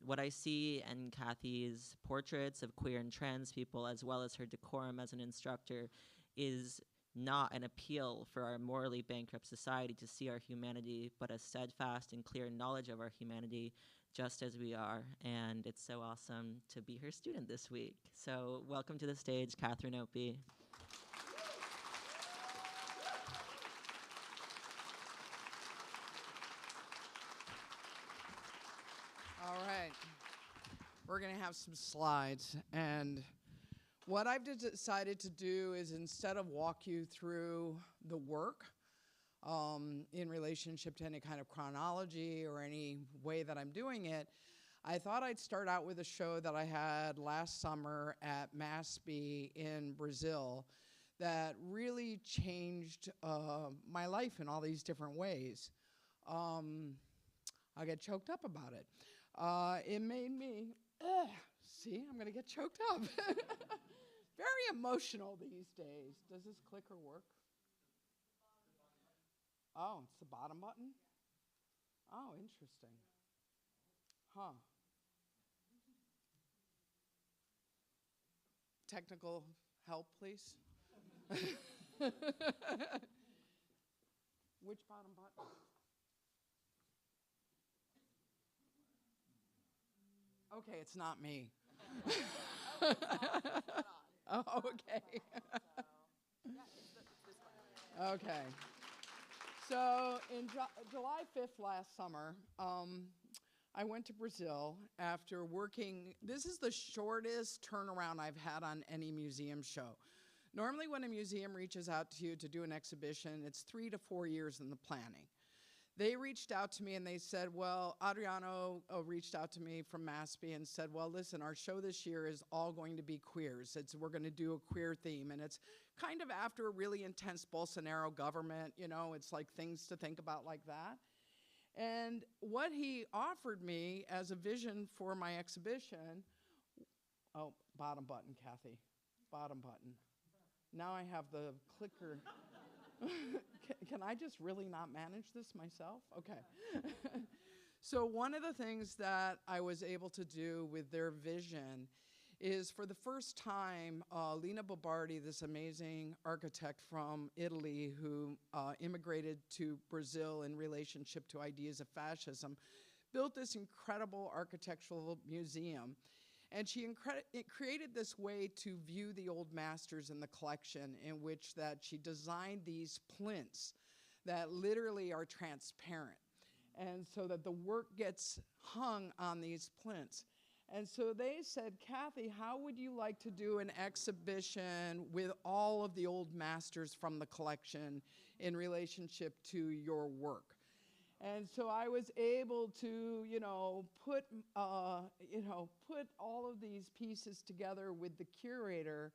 What I see in Kathy's portraits of queer and trans people, as well as her decorum as an instructor, is not an appeal for our morally bankrupt society to see our humanity, but a steadfast and clear knowledge of our humanity just as we are. And it's so awesome to be her student this week. So welcome to the stage, Catherine Opie. All right. We're going to have some slides. And what I've decided to do is, instead of walk you through the work in relationship to any kind of chronology or any way that I'm doing it, I thought I'd start out with a show that I had last summer at MASP in Brazil that really changed my life in all these different ways. I get choked up about it. It made me, see, I'm going to get choked up. Very emotional these days. Does this clicker work? Oh, it's the bottom button? Oh, interesting. Huh. Technical help, please. Which bottom button? Okay, it's not me. Oh, okay. Okay. So in July 5th last summer, I went to Brazil after working. This is the shortest turnaround I've had on any museum show. Normally when a museum reaches out to you to do an exhibition, it's 3 to 4 years in the planning. They reached out to me and they said, well, Adriano reached out to me from MASP and said, well, listen, our show this year is all going to be queers. We're going to do a queer theme, and it's kind of after a really intense Bolsonaro government, you know, it's like things to think about like that. And what he offered me as a vision for my exhibition, oh, bottom button, Kathy, bottom button. Now I have the clicker. Can I just really not manage this myself? Okay. So one of the things that I was able to do with their vision is, for the first time, Lina Bobardi, this amazing architect from Italy who immigrated to Brazil in relationship to ideas of fascism, built this incredible architectural museum. And she created this way to view the old masters in the collection, in which that she designed these plinths that literally are transparent. And so that the work gets hung on these plinths. And so they said, Kathy, how would you like to do an exhibition with all of the old masters from the collection in relationship to your work? And so I was able to, put all of these pieces together with the curator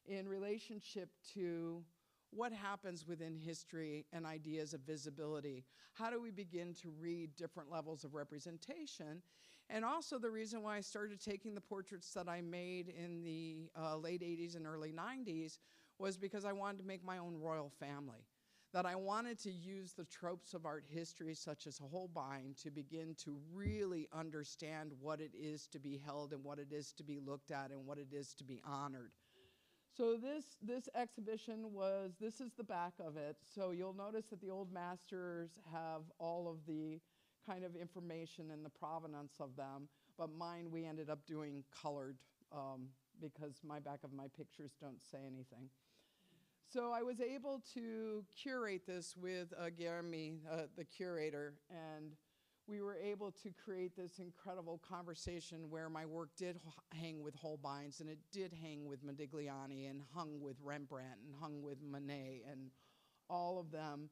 in relationship to what happens within history and ideas of visibility. How do we begin to read different levels of representation? And also the reason why I started taking the portraits that I made in the late 80s and early 90s was because I wanted to make my own royal family. That I wanted to use the tropes of art history, such as Holbein, to begin to really understand what it is to be held and what it is to be looked at and what it is to be honored. So this exhibition this is the back of it. So you'll notice that the old masters have all of the kind of information and the provenance of them, but mine we ended up doing colored because my back of my pictures don't say anything. So I was able to curate this with Guilherme, the curator, and we were able to create this incredible conversation where my work did hang with Holbein's, and it did hang with Modigliani, and hung with Rembrandt, and hung with Monet, and all of them.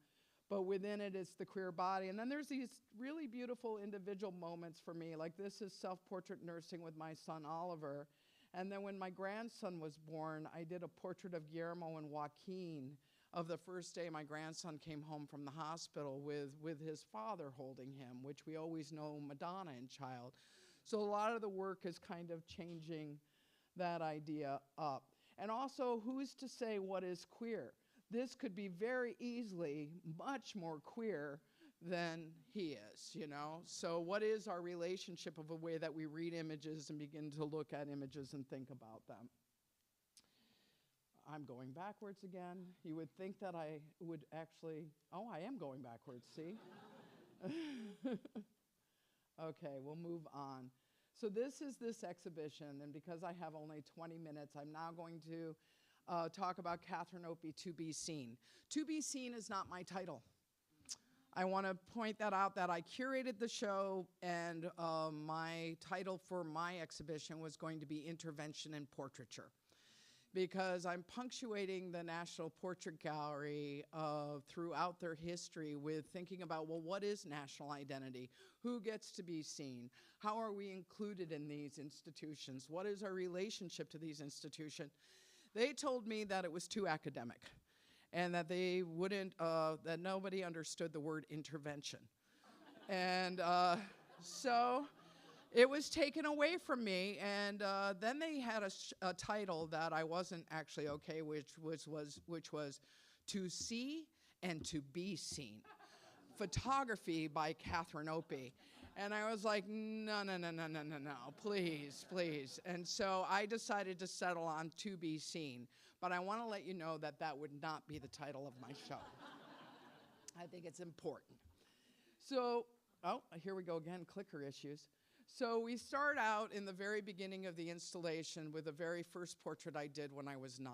But within it is the queer body. And then there's these really beautiful individual moments for me. Like this is self-portrait nursing with my son, Oliver. And then when my grandson was born, I did a portrait of Guillermo and Joaquin of the first day my grandson came home from the hospital with his father holding him, which we always know Madonna in child. So a lot of the work is kind of changing that idea up. And also, who's to say what is queer? This could be very easily much more queer than he is, you know? So what is our relationship of a way that we read images and begin to look at images and think about them? I'm going backwards again. You would think that I would actually, oh, I am going backwards, see? Okay, we'll move on. So this is this exhibition, and because I have only 20 minutes, I'm now going to talk about Catherine Opie, To Be Seen. To Be Seen is not my title. I want to point that out, that I curated the show, and my title for my exhibition was going to be Intervention in Portraiture, because I'm punctuating the National Portrait Gallery throughout their history with thinking about, well, what is national identity? Who gets to be seen? How are we included in these institutions? What is our relationship to these institutions? They told me that it was too academic, and that they wouldn't, that nobody understood the word intervention. And so it was taken away from me, and then they had a title that I wasn't actually okay, which was To See and To Be Seen. Photography by Catherine Opie. And I was like, no, please, please. And so I decided to settle on To Be Seen. But I want to let you know that that would not be the title of my show. I think it's important. So, oh, here we go again, clicker issues. So we start out in the very beginning of the installation with the very first portrait I did when I was 9.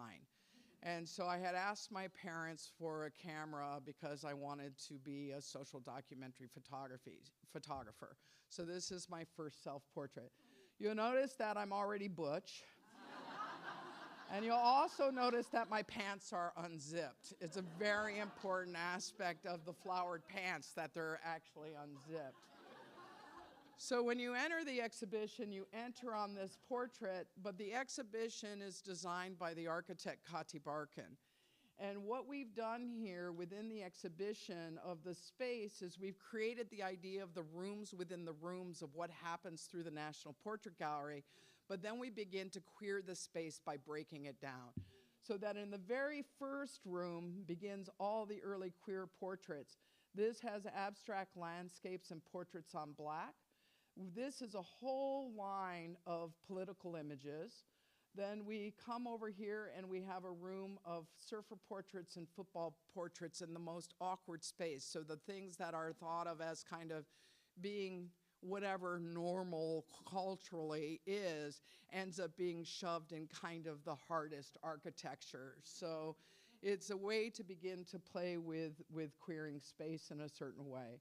And so I had asked my parents for a camera because I wanted to be a social documentary photographer. So this is my first self-portrait. You'll notice that I'm already butch. And you'll also notice that my pants are unzipped. It's a very important aspect of the flowered pants that they're actually unzipped. So when you enter the exhibition, you enter on this portrait, but the exhibition is designed by the architect Kati Barkin. And what we've done here within the exhibition of the space is we've created the idea of the rooms within the rooms of what happens through the National Portrait Gallery, but then we begin to queer the space by breaking it down. So that in the very first room begins all the early queer portraits. This has abstract landscapes and portraits on black. This is a whole line of political images. Then we come over here and we have a room of surfer portraits and football portraits in the most awkward space. So the things that are thought of as kind of being whatever normal culturally is ends up being shoved in kind of the hardest architecture. So it's a way to begin to play with queering space in a certain way.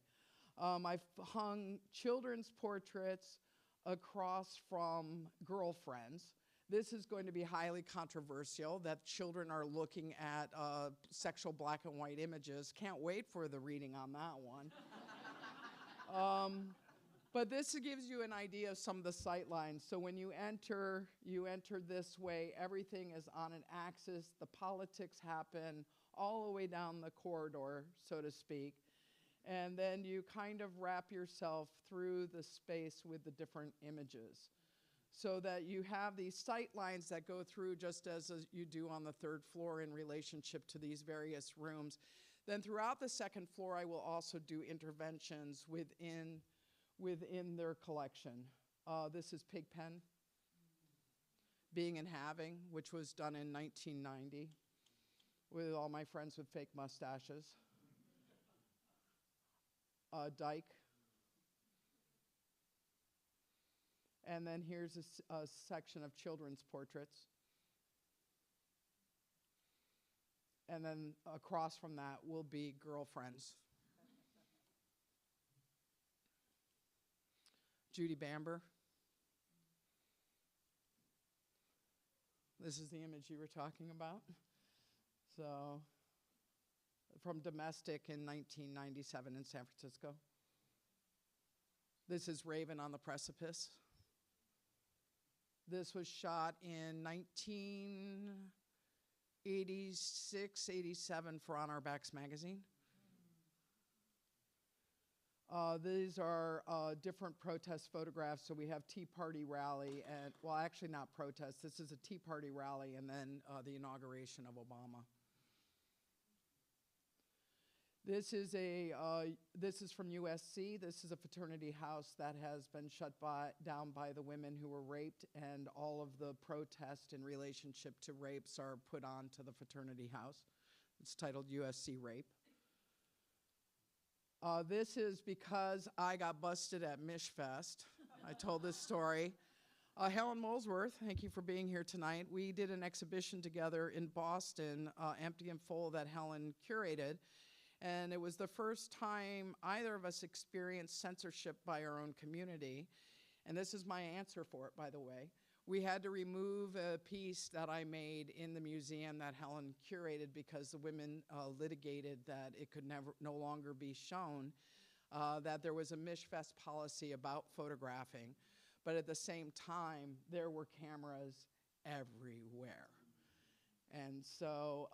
I've hung children's portraits across from girlfriends. This is going to be highly controversial, that children are looking at sexual black and white images. Can't wait for the reading on that one. But this gives you an idea of some of the sight lines. So when you enter this way. Everything is on an axis. The politics happen all the way down the corridor, so to speak. And then you kind of wrap yourself through the space with the different images, so that you have these sight lines that go through just as you do on the third floor in relationship to these various rooms. Then throughout the second floor, I will also do interventions within their collection. This is Pigpen, Being and Having, which was done in 1990 with all my friends with fake mustaches. Dyke. And then here's a section of children's portraits. And then across from that will be girlfriends. Judy Bamber. This is the image you were talking about. So, from Domestic in 1997 in San Francisco. This is Raven on the Precipice. This was shot in 1986, 87 for On Our Backs magazine. These are different protest photographs. So we have Tea Party rally, and well, actually not protest. This is a Tea Party rally, and then the inauguration of Obama. This is from USC. This is a fraternity house that has been shut down by the women who were raped, and all of the protests in relationship to rapes are put onto the fraternity house. It's titled USC Rape. This is because I got busted at Mishfest. I told this story. Helen Molesworth, thank you for being here tonight. We did an exhibition together in Boston, Empty and Full, that Helen curated. And it was the first time either of us experienced censorship by our own community. And this is my answer for it, by the way. We had to remove a piece that I made in the museum that Helen curated because the women litigated that it could no longer be shown, that there was a Mishfest policy about photographing. But at the same time, there were cameras everywhere. And so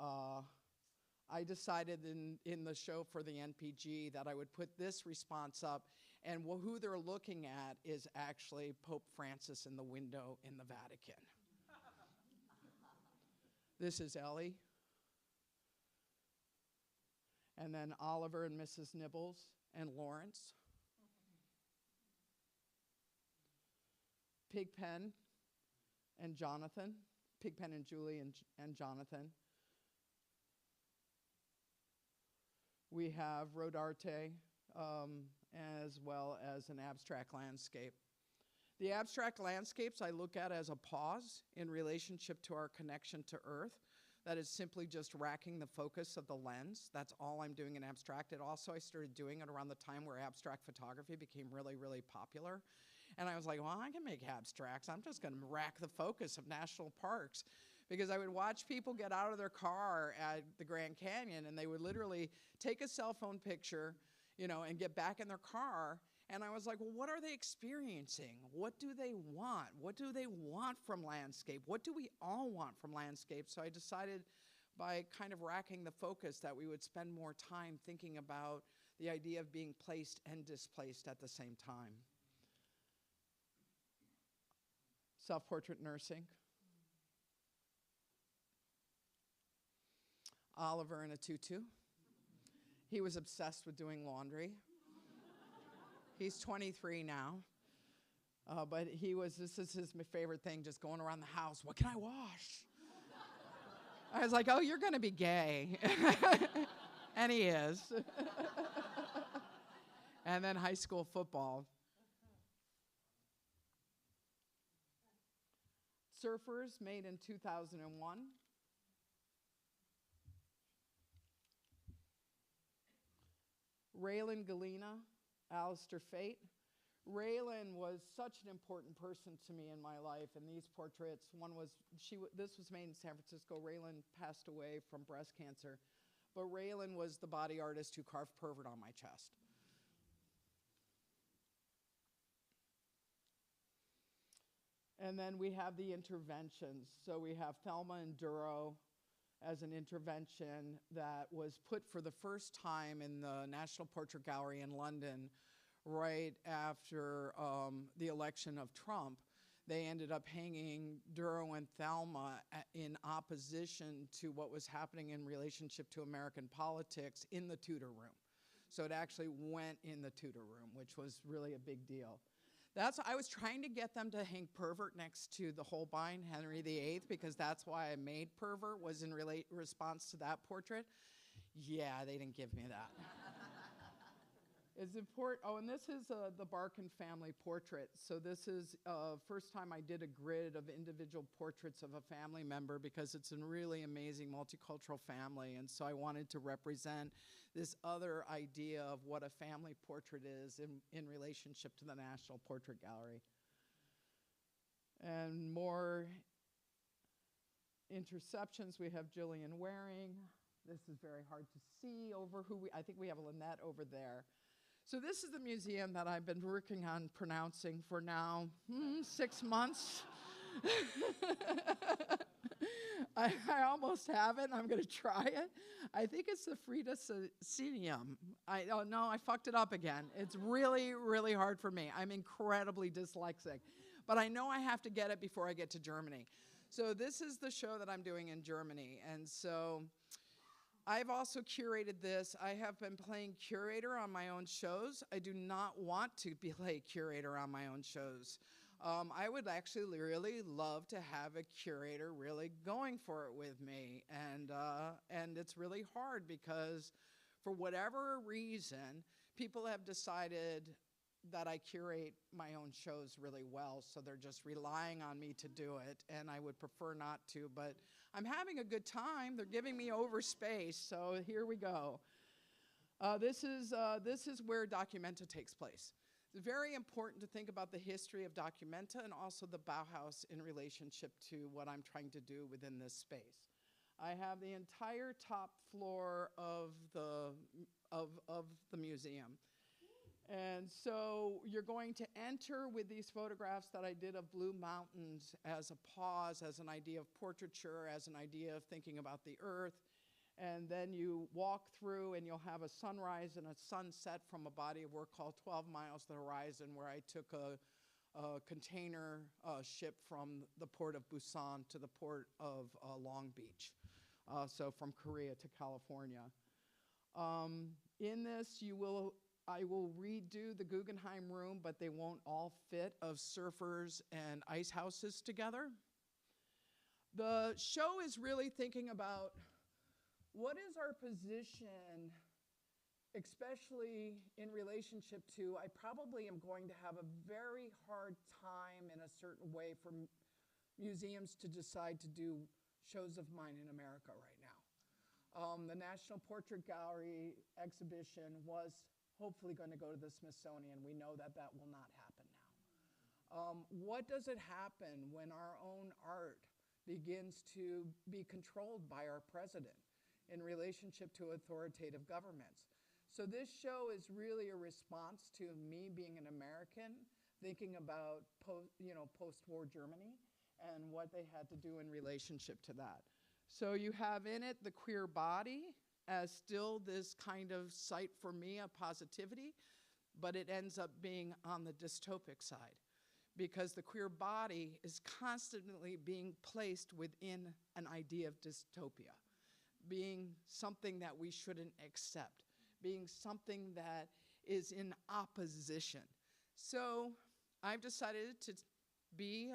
I decided in the show for the NPG that I would put this response up, and who they're looking at is actually Pope Francis in the window in the Vatican. This is Ellie. And then Oliver and Mrs. Nibbles and Lawrence. Pigpen and Jonathan. Pigpen and Julie and Jonathan. We have Rodarte, as well as an abstract landscape. The abstract landscapes I look at as a pause in relationship to our connection to Earth. That is simply just racking the focus of the lens. That's all I'm doing in abstract. It also, I started doing it around the time where abstract photography became really, really popular. And I was like, well, I can make abstracts. I'm just gonna rack the focus of national parks. Because I would watch people get out of their car at the Grand Canyon, and they would literally take a cell phone picture, and get back in their car. And I was like, well, what are they experiencing? What do they want? What do they want from landscape? What do we all want from landscape? So I decided by kind of racking the focus that we would spend more time thinking about the idea of being placed and displaced at the same time. Self-portrait nursing. Oliver in a tutu. He was obsessed with doing laundry. He's 23 now. But this is his favorite thing, just going around the house. What can I wash? I was like, oh, you're going to be gay. And he is. And then high school football. Surfers made in 2001. Raylan Galena, Alistair Fate. Raylan was such an important person to me in my life, and these portraits, this was made in San Francisco. Raylan passed away from breast cancer, but Raylan was the body artist who carved pervert on my chest. And then we have the interventions. So we have Thelma and Duro as an intervention that was put for the first time in the National Portrait Gallery in London right after the election of Trump. They ended up hanging Duro and Thelma in opposition to what was happening in relationship to American politics in the Tudor room. So it actually went in the Tudor room, which was really a big deal. I was trying to get them to hang pervert next to the Holbein, Henry VIII, because that's why I made pervert, was in response to that portrait. Yeah, they didn't give me that. It's important. Oh, and this is the Barkin family portrait. So this is first time I did a grid of individual portraits of a family member because it's a really amazing multicultural family. And so I wanted to represent this other idea of what a family portrait is in relationship to the National Portrait Gallery. And more interceptions. We have Jillian Waring. This is very hard to see over I think we have Lynette over there. So this is the museum that I've been working on pronouncing for now 6 months. I almost have it. I'm going to try it. I think it's the Frida Senium. Oh no, I fucked it up again. It's really, really hard for me. I'm incredibly dyslexic. But I know I have to get it before I get to Germany. So this is the show that I'm doing in Germany. And so I've also curated this. I have been playing curator on my own shows. I do not want to play curator on my own shows. I would actually really love to have a curator really going for it with me. And it's really hard because for whatever reason, people have decided that I curate my own shows really well, so they're just relying on me to do it, and I would prefer not to, but I'm having a good time. They're giving me over space, so here we go. This is where Documenta takes place. It's very important to think about the history of Documenta and also the Bauhaus in relationship to what I'm trying to do within this space. I have the entire top floor of the museum. And so you're going to enter with these photographs that I did of Blue Mountains as a pause, as an idea of portraiture, as an idea of thinking about the earth. And then you walk through and you'll have a sunrise and a sunset from a body of work called 12 Miles to the Horizon, where I took a container ship from the port of Busan to the port of Long Beach, so from Korea to California. In this, I will redo the Guggenheim room, but they won't all fit, of surfers and ice houses together. The show is really thinking about what is our position, especially in relationship to, I probably am going to have a very hard time in a certain way for museums to decide to do shows of mine in America right now. The National Portrait Gallery exhibition was hopefully going to go to the Smithsonian. We know that that will not happen now. What does it happen when our own art begins to be controlled by our president in relationship to authoritative governments? So this show is really a response to me being an American, thinking about post-war Germany and what they had to do in relationship to that. So you have in it the queer body as still this kind of site for me of positivity, but it ends up being on the dystopic side because the queer body is constantly being placed within an idea of dystopia, being something that we shouldn't accept, being something that is in opposition. So I've decided to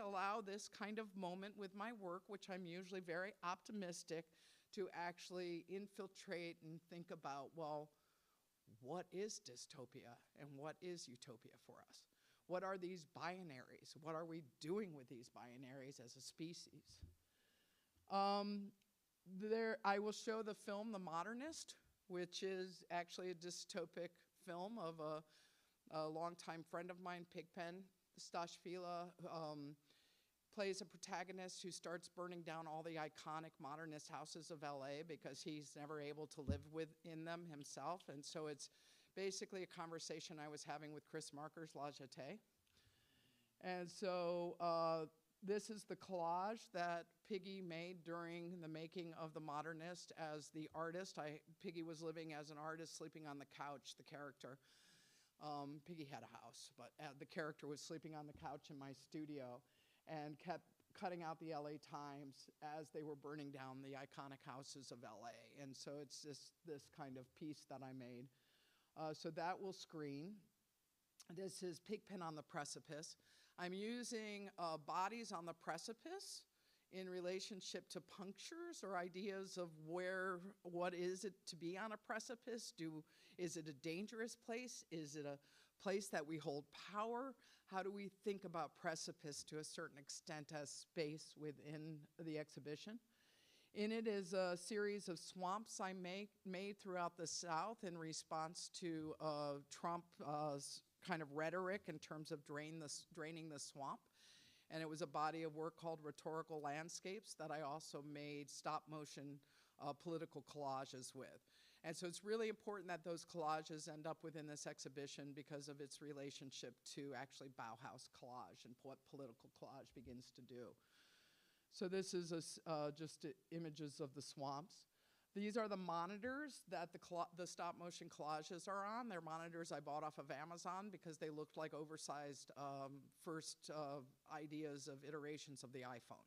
allow this kind of moment with my work, which I'm usually very optimistic, to actually infiltrate and think about, well, what is dystopia and what is utopia for us? What are these binaries? What are we doing with these binaries as a species? I will show the film The Modernist, which is actually a dystopic film of a longtime friend of mine, Pigpen Stashvila, plays a protagonist who starts burning down all the iconic modernist houses of LA because he's never able to live within them himself. And so it's basically a conversation I was having with Chris Marker's La Jetée. And so this is the collage that Piggy made during the making of The Modernist as the artist. Piggy was living as an artist, sleeping on the couch, the character. Piggy had a house, but the character was sleeping on the couch in my studio and kept cutting out the LA Times as they were burning down the iconic houses of LA. And so it's this kind of piece that I made. So that will screen. This is Pigpen on the Precipice. I'm using bodies on the precipice in relationship to punctures or ideas of what is it to be on a precipice? Is it a dangerous place? Is it a place that we hold power? How do we think about precipice to a certain extent as space within the exhibition? In it is a series of swamps I made throughout the South in response to Trump's kind of rhetoric in terms of draining the swamp. And it was a body of work called Rhetorical Landscapes that I also made stop motion political collages with. And so it's really important that those collages end up within this exhibition because of its relationship to actually Bauhaus collage and what political collage begins to do. So this is just images of the swamps. These are the monitors that the stop motion collages are on. They're monitors I bought off of Amazon because they looked like oversized first ideas of iterations of the iPhone.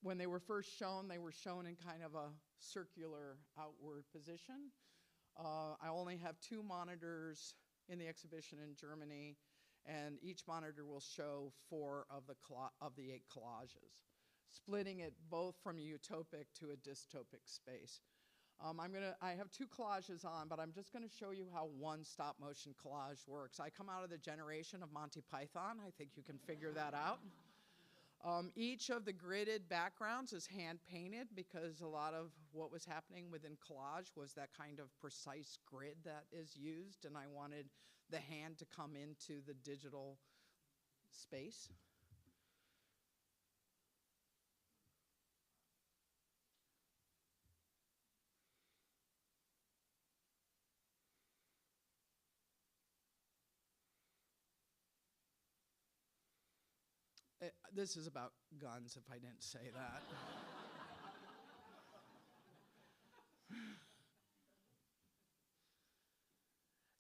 When they were first shown, they were shown in kind of a circular outward position. I only have 2 monitors in the exhibition in Germany, and each monitor will show 4 of the 8 collages, splitting it both from a utopic to a dystopic space. I have 2 collages on, but I'm just gonna show you how one stop motion collage works. I come out of the generation of Monty Python. I think you can figure that out. Each of the gridded backgrounds is hand painted because a lot of what was happening within collage was that kind of precise grid that is used, and I wanted the hand to come into the digital space. This is about guns, if I didn't say that.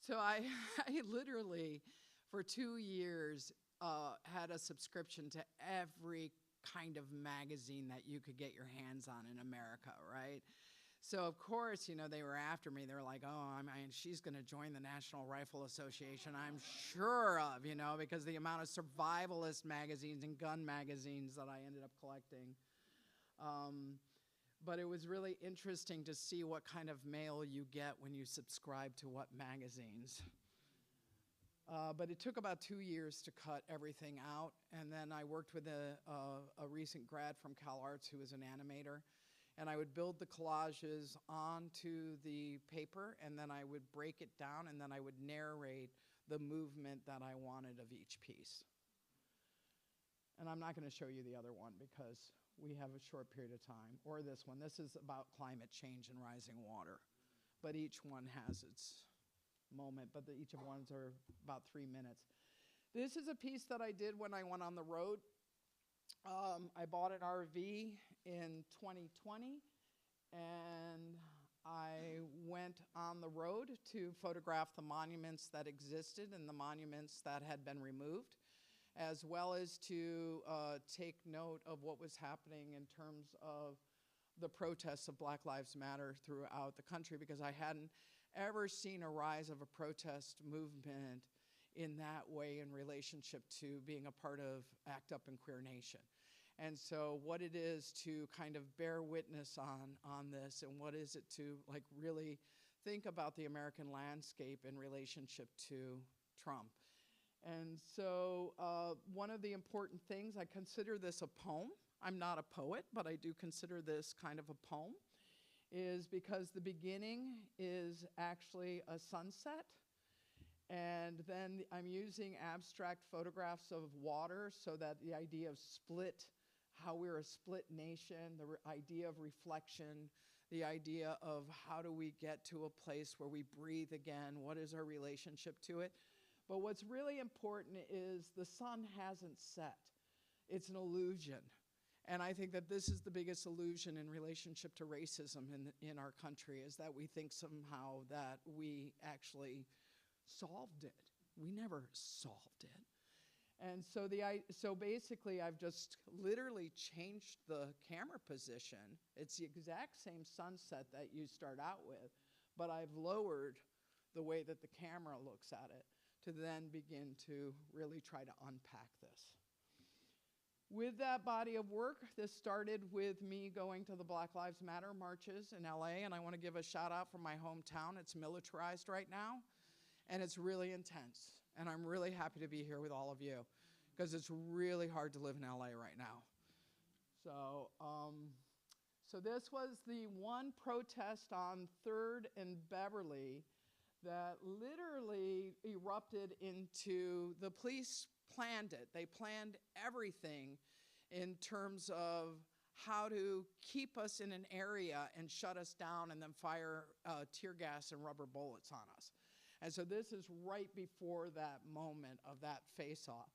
So I literally, for 2 years, had a subscription to every kind of magazine that you could get your hands on in America, right? So of course, they were after me. They were like, oh, she's gonna join the National Rifle Association, I'm sure of, because the amount of survivalist magazines and gun magazines that I ended up collecting. But it was really interesting to see what kind of mail you get when you subscribe to what magazines. But it took about 2 years to cut everything out, and then I worked with a recent grad from Cal Arts who was an animator. And I would build the collages onto the paper, and then I would break it down, and then I would narrate the movement that I wanted of each piece. And I'm not going to show you the other one because we have a short period of time, or this one. This is about climate change and rising water. But each one has its moment, but each of ones are about 3 minutes. This is a piece that I did when I went on the road. I bought an RV in 2020, and I went on the road to photograph the monuments that existed and the monuments that had been removed, as well as to take note of what was happening in terms of the protests of Black Lives Matter throughout the country, because I hadn't ever seen a rise of a protest movement in that way in relationship to being a part of ACT UP and Queer Nation. And so what it is to kind of bear witness on this, and what is it to really think about the American landscape in relationship to Trump. And so one of the important things, I consider this a poem. I'm not a poet, but I do consider this kind of a poem, is because the beginning is actually a sunset. And then I'm using abstract photographs of water so that the idea of split, how we're a split nation, the idea of reflection, the idea of how do we get to a place where we breathe again, what is our relationship to it. But what's really important is the sun hasn't set. It's an illusion. And I think that this is the biggest illusion in relationship to racism in our country, is that we think somehow that we actually solved it. We never solved it. And so so basically I've just literally changed the camera position. It's the exact same sunset that you start out with, but I've lowered the way that the camera looks at it to then begin to really try to unpack this. With that body of work, this started with me going to the Black Lives Matter marches in LA, and I want to give a shout out from my hometown. It's militarized right now, and it's really intense. And I'm really happy to be here with all of you, because it's really hard to live in LA right now. So this was the one protest on 3rd and Beverly that literally erupted into, the police planned it. They planned everything in terms of how to keep us in an area and shut us down and then fire tear gas and rubber bullets on us. And so this is right before that moment of that face-off.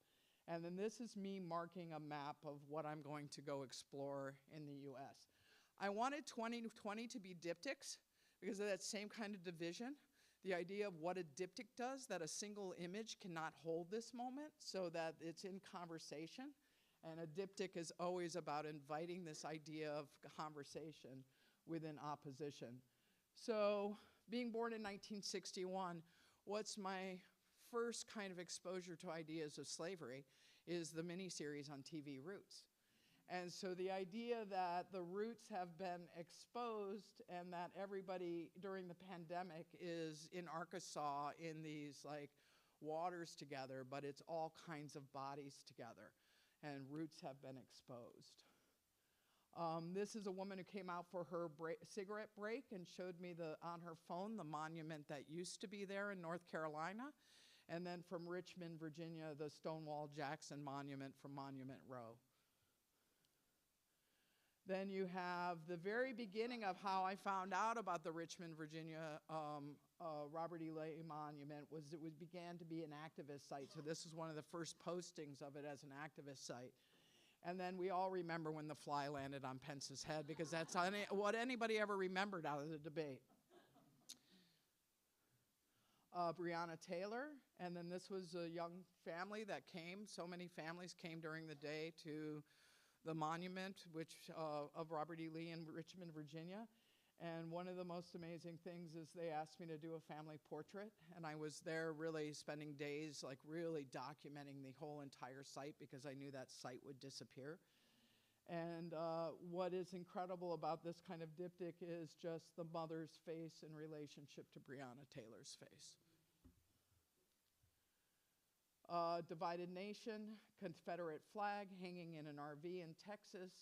And then this is me marking a map of what I'm going to go explore in the US. I wanted 2020 to be diptychs because of that same kind of division. The idea of what a diptych does, that a single image cannot hold this moment, so that it's in conversation. And a diptych is always about inviting this idea of conversation within opposition. So being born in 1961, what's my first kind of exposure to ideas of slavery is the miniseries on TV, Roots. And so the idea that the roots have been exposed and that everybody during the pandemic is in Arkansas in these like waters together, but it's all kinds of bodies together, and roots have been exposed. This is a woman who came out for her cigarette break and showed me on her phone the monument that used to be there in North Carolina. And then from Richmond, Virginia, the Stonewall Jackson Monument from Monument Row. Then you have the very beginning of how I found out about the Richmond, Virginia Robert E. Lee Monument was it began to be an activist site. So this is one of the first postings of it as an activist site. And then we all remember when the fly landed on Pence's head, because that's what anybody ever remembered out of the debate. Breonna Taylor, and then this was a young family that came. So many families came during the day to the monument of Robert E. Lee in Richmond, Virginia. And one of the most amazing things is they asked me to do a family portrait, and I was there really spending days like really documenting the whole entire site, because I knew that site would disappear. And what is incredible about this kind of diptych is just the mother's face in relationship to Breonna Taylor's face. Divided nation, Confederate flag hanging in an RV in Texas.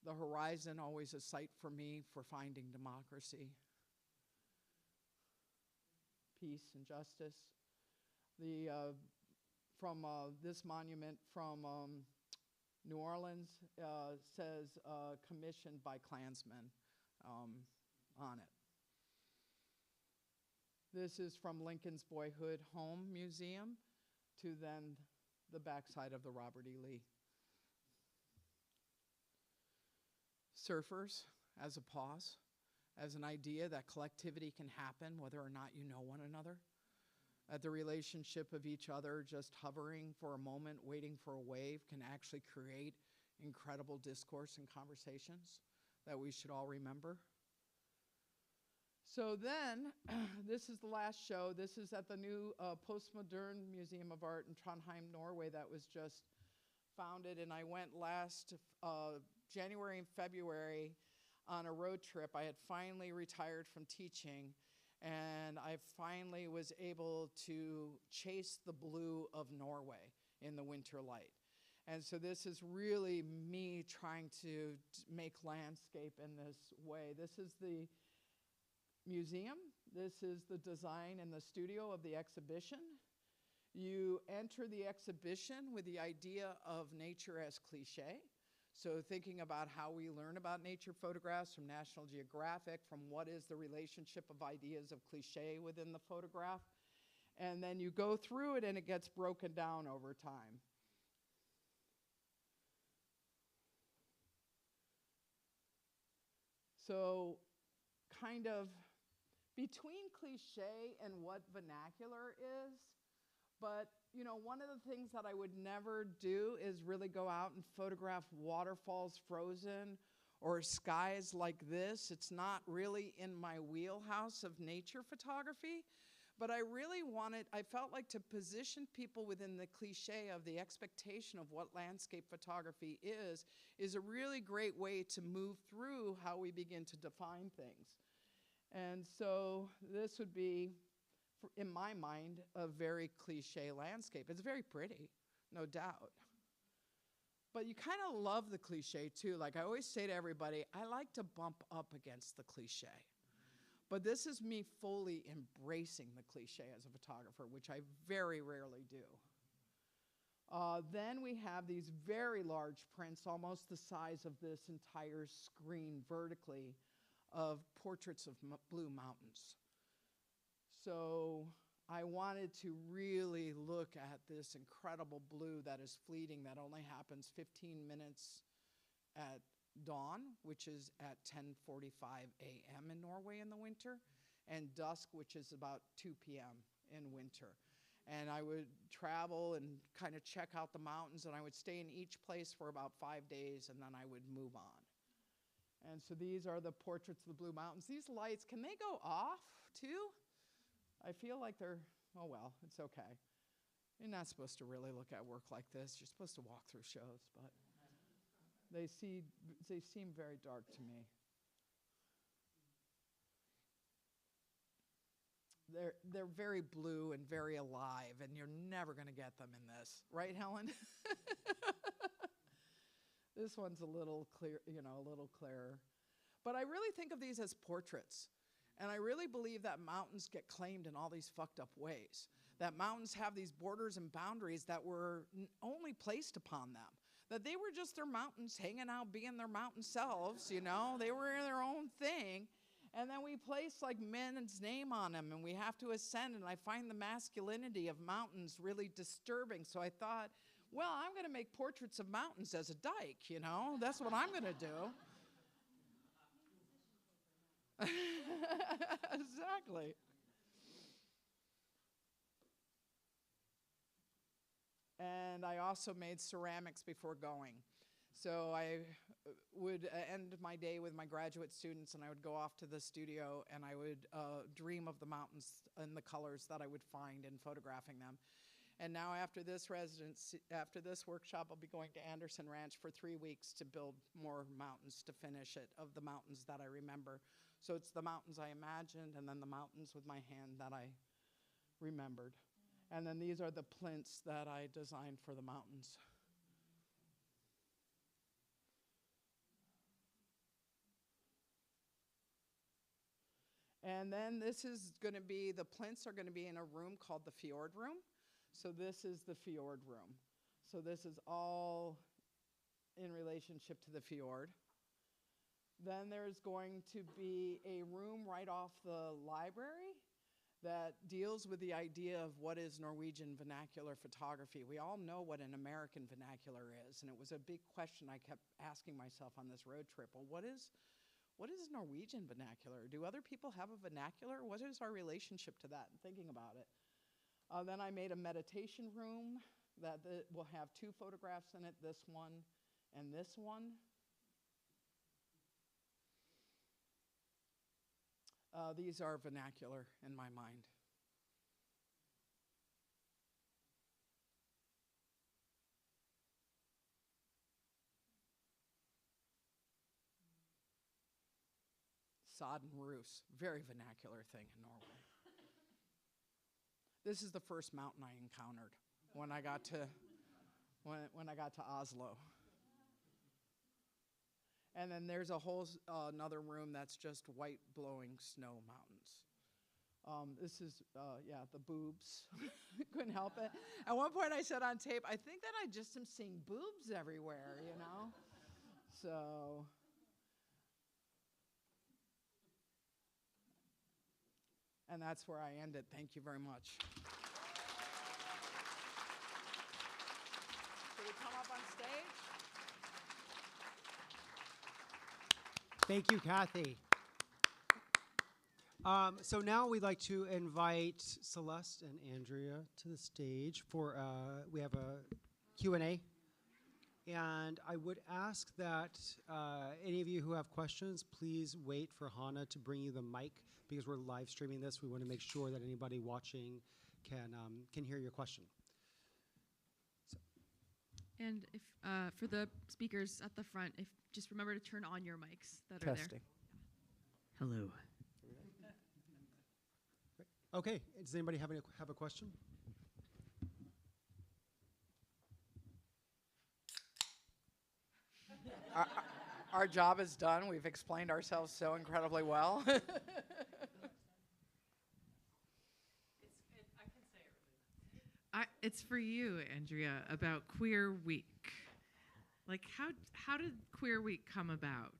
The horizon, always a sight for me for finding democracy, peace and justice. From this monument from New Orleans says commissioned by Klansmen on it. This is from Lincoln's Boyhood Home Museum to then the backside of the Robert E. Lee. Surfers as a pause, as an idea that collectivity can happen whether or not you know one another, that the relationship of each other just hovering for a moment, waiting for a wave, can actually create incredible discourse and conversations that we should all remember. So then, this is the last show. This is at the new Postmodern Museum of Art in Trondheim, Norway, that was just founded, and I went last January and February on a road trip. I had finally retired from teaching, and I finally was able to chase the blue of Norway in the winter light. And so this is really me trying to make landscape in this way. This is the museum. This is the design and the studio of the exhibition. You enter the exhibition with the idea of nature as cliche. So thinking about how we learn about nature photographs from National Geographic, from what is the relationship of ideas of cliche within the photograph. And then you go through it and it gets broken down over time. So kind of between cliche and what vernacular is. But, you know, one of the things that I would never do is really go out and photograph waterfalls frozen or skies like this. It's not really in my wheelhouse of nature photography. But I really wanted, I felt like to position people within the cliche of the expectation of what landscape photography is a really great way to move through how we begin to define things. And so this would be, in my mind, a very cliche landscape. It's very pretty, no doubt. But you kind of love the cliche too. Like I always say to everybody, I like to bump up against the cliche. But this is me fully embracing the cliche as a photographer, which I very rarely do. Then we have these very large prints, almost the size of this entire screen vertically, of portraits of blue mountains. So I wanted to really look at this incredible blue that is fleeting, that only happens 15 minutes at dawn, which is at 10:45 a.m. in Norway in the winter, and dusk, which is about 2 p.m. in winter. And I would travel and kind of check out the mountains, and I would stay in each place for about 5 days, and then I would move on. And so these are the portraits of the blue mountains. These lights, can they go off too? I feel like they're, oh well, it's okay. You're not supposed to really look at work like this. You're supposed to walk through shows, but they seem very dark to me. They're very blue and very alive, and you're never going to get them in this. Right, Helen? This one's a little clear, a little clearer. But I really think of these as portraits. And I really believe that mountains get claimed in all these fucked up ways. That mountains have these borders and boundaries that were only placed upon them. That they were just their mountains hanging out, being their mountain selves, They were in their own thing. And then we place like men's name on them, and we have to ascend. And I find the masculinity of mountains really disturbing. So I thought, well, I'm going to make portraits of mountains as a dyke, That's what I'm going to do. Exactly. And I also made ceramics before going. So I would end my day with my graduate students, and I would go off to the studio, and I would dream of the mountains and the colors that I would find in photographing them. And now after this workshop, I'll be going to Anderson Ranch for 3 weeks to build more mountains to finish it, of the mountains that I remember. So it's the mountains I imagined, and then the mountains with my hand that I remembered. And then these are the plinths that I designed for the mountains. And then this is going to be, the plinths are going to be in a room called the Fjord Room. So this is the fjord room. So this is all in relationship to the fjord. Then there's going to be a room right off the library that deals with the idea of what is Norwegian vernacular photography. We all know what an American vernacular is, and it was a big question I kept asking myself on this road trip. Well, what is Norwegian vernacular? Do other people have a vernacular? What is our relationship to that? And thinking about it. Then I made a meditation room that will have 2 photographs in it, this one and this one. These are vernacular in my mind. Sodden roofs, very vernacular thing in Norway. This is the first mountain I encountered when I got to Oslo. And then there's a whole another room that's just white blowing snow mountains. This is, the boobs. Couldn't help it. At one point I said on tape, I think that I just am seeing boobs everywhere, So, and that's where I ended. Thank you very much. Should we come up on stage? Thank you, Kathy. So now we'd like to invite Celeste and Andrea to the stage for, we have a Q&A. And I would ask that any of you who have questions, please wait for Hannah to bring you the mic because we're live streaming this. We want to make sure that anybody watching can hear your question. So. And if for the speakers at the front, if just remember to turn on your mics that Testing. are there. Hello. Okay, does anybody have a question? Our job is done. We've explained ourselves so incredibly well. It's for you, Andrea, about Queer Week. Like, how did Queer Week come about?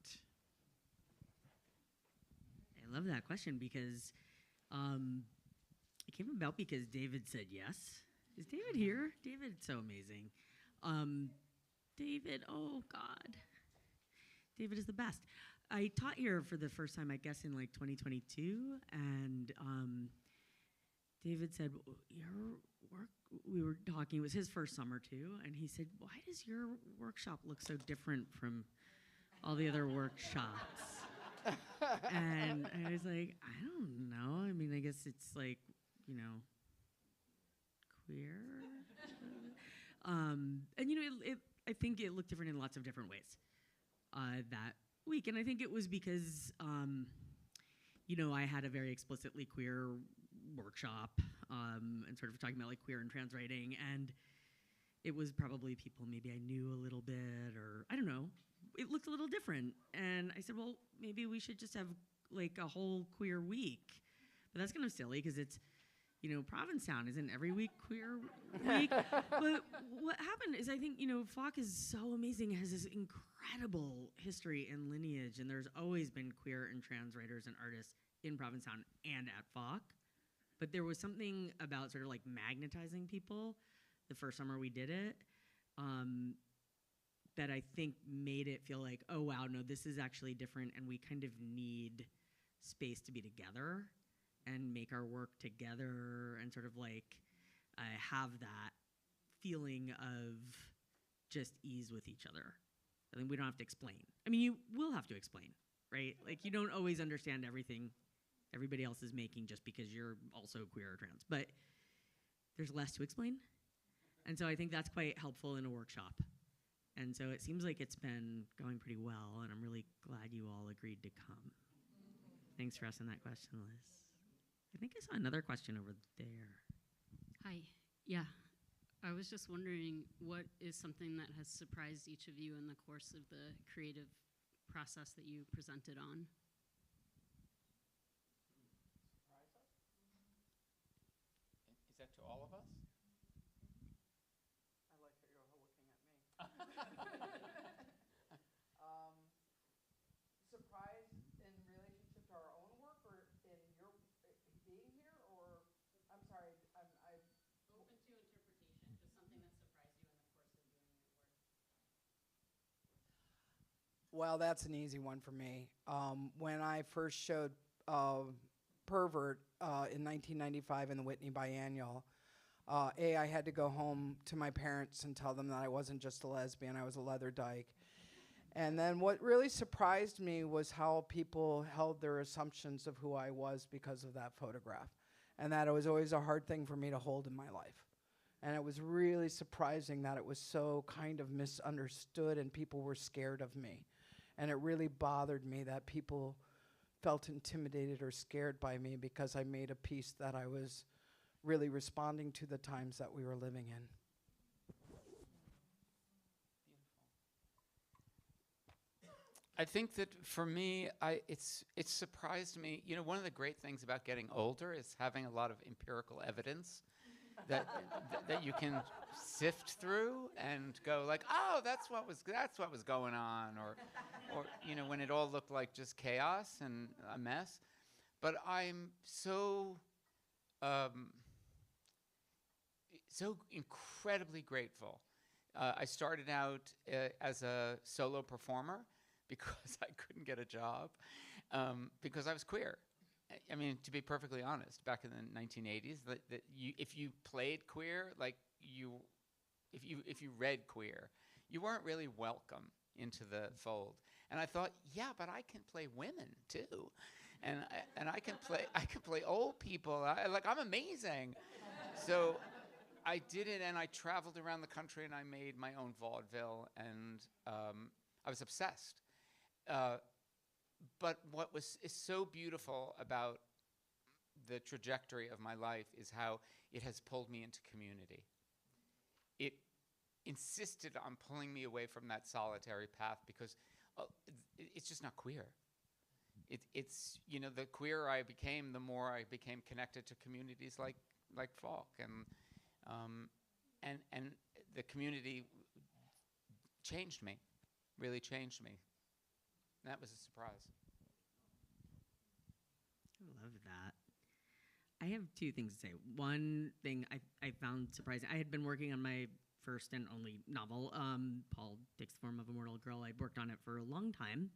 I love that question because it came about because David said yes. Is David here? David's so amazing. David, oh God. David is the best. I taught here for the first time, I guess, in like 2022, and David said, your work, we were talking, it was his first summer too, and he said, why does your workshop look so different from all the other workshops? And I was like, I don't know. I mean, I guess it's like, you know, queer. And, you know, I think it looked different in lots of different ways that week. And I think it was because, you know, I had a very explicitly queer workshop and sort of talking about like queer and trans writing. And it was probably people maybe I knew a little bit, or I don't know. It looked a little different. And I said, well, maybe we should just have like a whole queer week. But that's kind of silly because it's, you know, Provincetown isn't every week queer week. But what happened is I think, you know, FOC is so amazing. It has this incredible history and lineage. And there's always been queer and trans writers and artists in Provincetown and at FOC. But there was something about sort of like magnetizing people the first summer we did it that I think made it feel like, oh, wow, no, this is actually different. And we kind of need space to be together and make our work together and sort of like have that feeling of just ease with each other. I think we don't have to explain. I mean, you will have to explain, right? Like you don't always understand everything everybody else is making just because you're also queer or trans, but there's less to explain. And so I think that's quite helpful in a workshop. And so it seems like it's been going pretty well, and I'm really glad you all agreed to come. Thanks for asking that question, Liz. I think I saw another question over there. Hi. Yeah. I was just wondering what is something that has surprised each of you in the course of the creative process that you presented on? Is that to all of us? I like that you're all looking at me. Surprise in relationship to our own work, or in your being here, or I'm sorry, I'm Open to interpretation, just something that surprised you in the course of doing your work. Well, that's an easy one for me. When I first showed Pervert in 1995 in the Whitney Biennial, I had to go home to my parents and tell them that I wasn't just a lesbian, I was a leather dyke. And then what really surprised me was how people held their assumptions of who I was because of that photograph. And that it was always a hard thing for me to hold in my life. And it was really surprising that it was so kind of misunderstood and people were scared of me. And it really bothered me that people felt intimidated or scared by me because I made a piece that I was really responding to the times that we were living in. I think that for me, it's surprised me. You know, one of the great things about getting older is having a lot of empirical evidence that that you can sift through and go like, oh, that's what was going on, or you know, when it all looked like just chaos and a mess. But I'm so incredibly grateful. I started out as a solo performer because I couldn't get a job, because I was queer. I mean, to be perfectly honest, back in the 1980s, if you played queer, like if you read queer, you weren't really welcome into the fold. And I thought, yeah, but I can play women too, and I can play old people. I'm amazing. So I did it, and I traveled around the country, and I made my own vaudeville, and I was obsessed. But what is so beautiful about the trajectory of my life is how it has pulled me into community. It insisted on pulling me away from that solitary path because it's just not queer. It's the queerer I became, the more I became connected to communities like Falk, and the community changed me, really changed me. And that was a surprise. I love that. I have two things to say. One thing I found surprising, I had been working on my first and only novel, Paul Takes the Form of a Mortal Girl. I'd worked on it for a long time,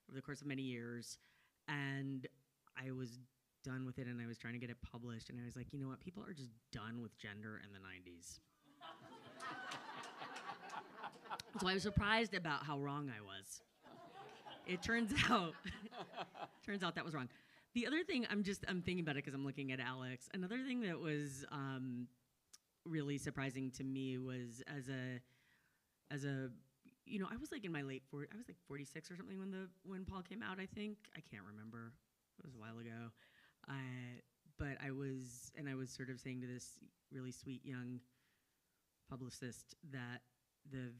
over the course of many years, and I was done with it, and I was trying to get it published, and I was like, you know what, people are just done with gender in the 90s. So I was surprised about how wrong I was. It turns out that was wrong. The other thing, I'm thinking about it because I'm looking at Alex. Another thing that was really surprising to me was as a, I was like in my late 40s. I was like 46 or something when Paul came out. I think I can't remember. It was a while ago. But I was sort of saying to this really sweet young publicist that the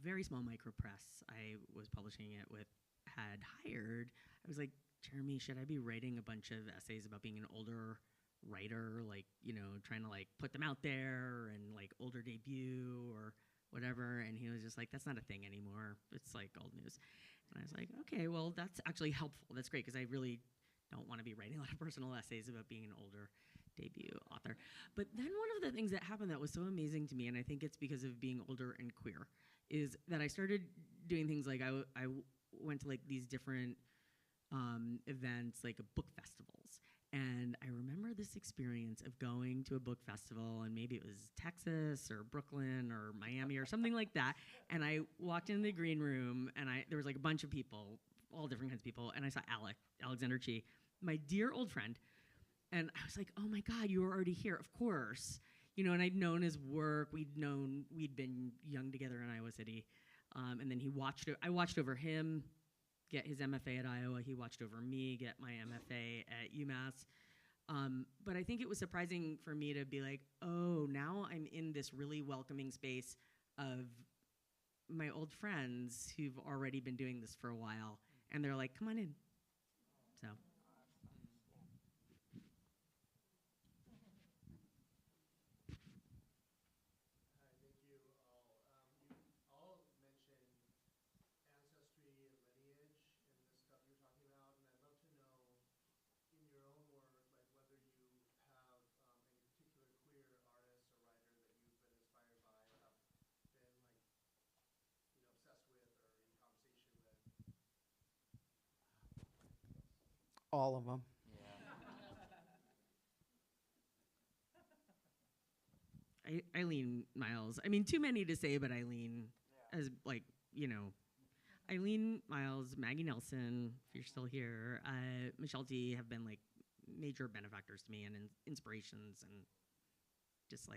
very small micro press I was publishing it with had hired. I was like, Jeremy, should I be writing a bunch of essays about being an older writer, trying to put them out there and older debut or whatever? And he was just like, that's not a thing anymore. It's old news. And I was like, okay, well, that's actually helpful. That's great, because I really don't want to be writing a lot of personal essays about being an older debut author. But then one of the things that happened that was so amazing to me, and I think it's because of being older and queer, is that I started doing things like I went to these different events, book festivals. And I remember this experience of going to a book festival, and maybe it was Texas or Brooklyn or Miami or something like that. And I walked into the green room, and there was a bunch of people, all different kinds of people, and I saw Alexander Chi, my dear old friend. And I was like, oh my God, you were already here, of course. And I'd known his work. We'd been young together in Iowa City. And then I watched over him get his MFA at Iowa. He watched over me get my MFA at UMass. But I think it was surprising for me to be like, oh, now I'm in this really welcoming space of my old friends who've already been doing this for a while. And they're like, come on in. So. All of them. Eileen Miles. I mean, too many to say, but Eileen, as Eileen Miles, Maggie Nelson, if you're still here, Michelle D have been major benefactors to me and inspirations, and just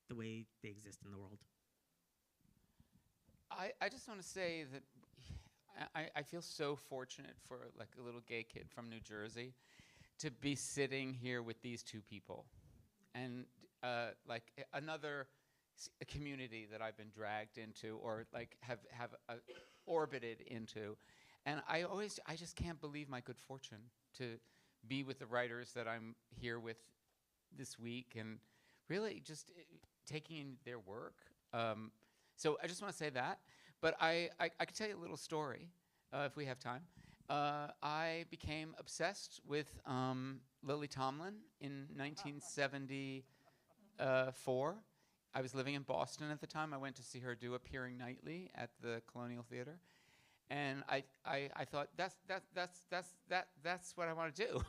the way they exist in the world. I just want to say that I feel so fortunate for a little gay kid from New Jersey to be sitting here with these two people, and another community that I've been dragged into or have orbited into, and I just can't believe my good fortune to be with the writers that I'm here with this week, and really just taking in their work. So I just want to say that. But I could tell you a little story, if we have time. I became obsessed with Lily Tomlin in 1974. I was living in Boston at the time. I went to see her do Appearing Nightly at the Colonial Theater, and I thought that's what I want to do.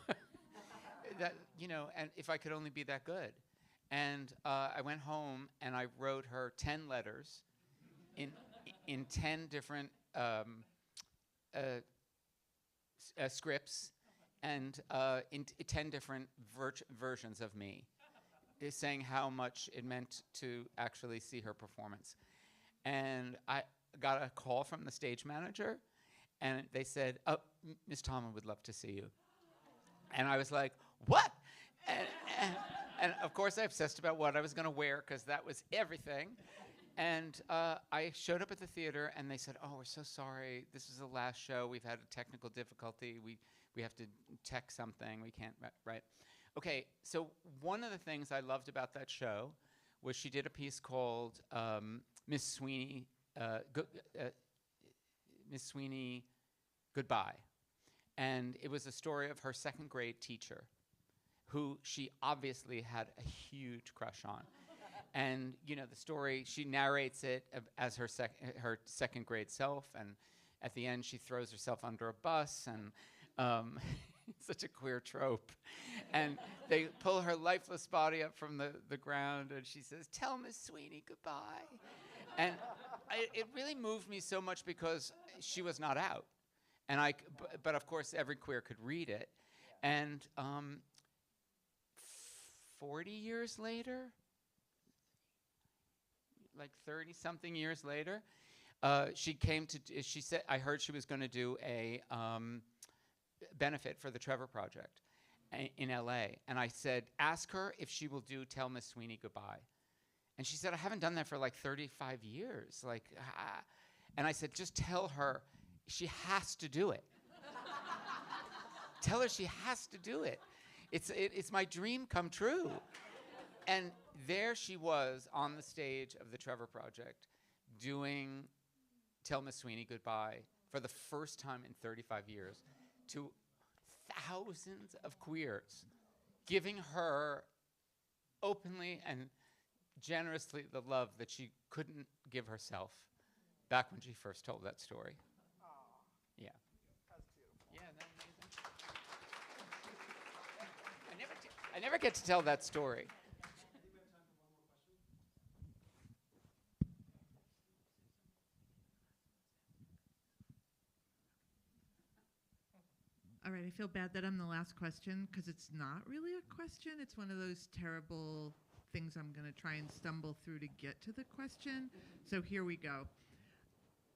And if I could only be that good. And I went home and I wrote her 10 letters in 10 different scripts and in 10 different versions of me, saying how much it meant to actually see her performance. And I got a call from the stage manager, and they said, "Oh, Miss Tomlin would love to see you." And I was like, "What?" And of course, I obsessed about what I was going to wear, because that was everything. And I showed up at the theater, and they said, "Oh, we're so sorry. This is the last show. We've had a technical difficulty. We have to tech something. We can't write." Okay, so one of the things I loved about that show was she did a piece called Miss Sweeney Goodbye. And it was a story of her second grade teacher, who she obviously had a huge crush on. And you know the story, she narrates it as her second grade self, and at the end she throws herself under a bus, and such a queer trope. And they pull her lifeless body up from the ground, and she says, "Tell Miss Sweeney goodbye." And it really moved me so much, because she was not out. And but of course every queer could read it. And 40 years later, like 30-something years later, she came to, she said, I heard she was going to do a benefit for the Trevor Project in LA. And I said, "Ask her if she will do Tell Miss Sweeney Goodbye." And she said, "I haven't done that for like 35 years. Like, And I said, "Just tell her she has to do it." Tell her she has to do it. It's my dream come true. And there she was on the stage of the Trevor Project doing Tell Miss Sweeney Goodbye for the first time in 35 years to thousands of queers, giving her openly and generously the love that she couldn't give herself back when she first told that story. Yeah. That's beautiful. Yeah, isn't that amazing? I never get to tell that story. All right, I feel bad that I'm the last question, because it's not really a question. It's one of those terrible things I'm going to try and stumble through to get to the question. So here we go.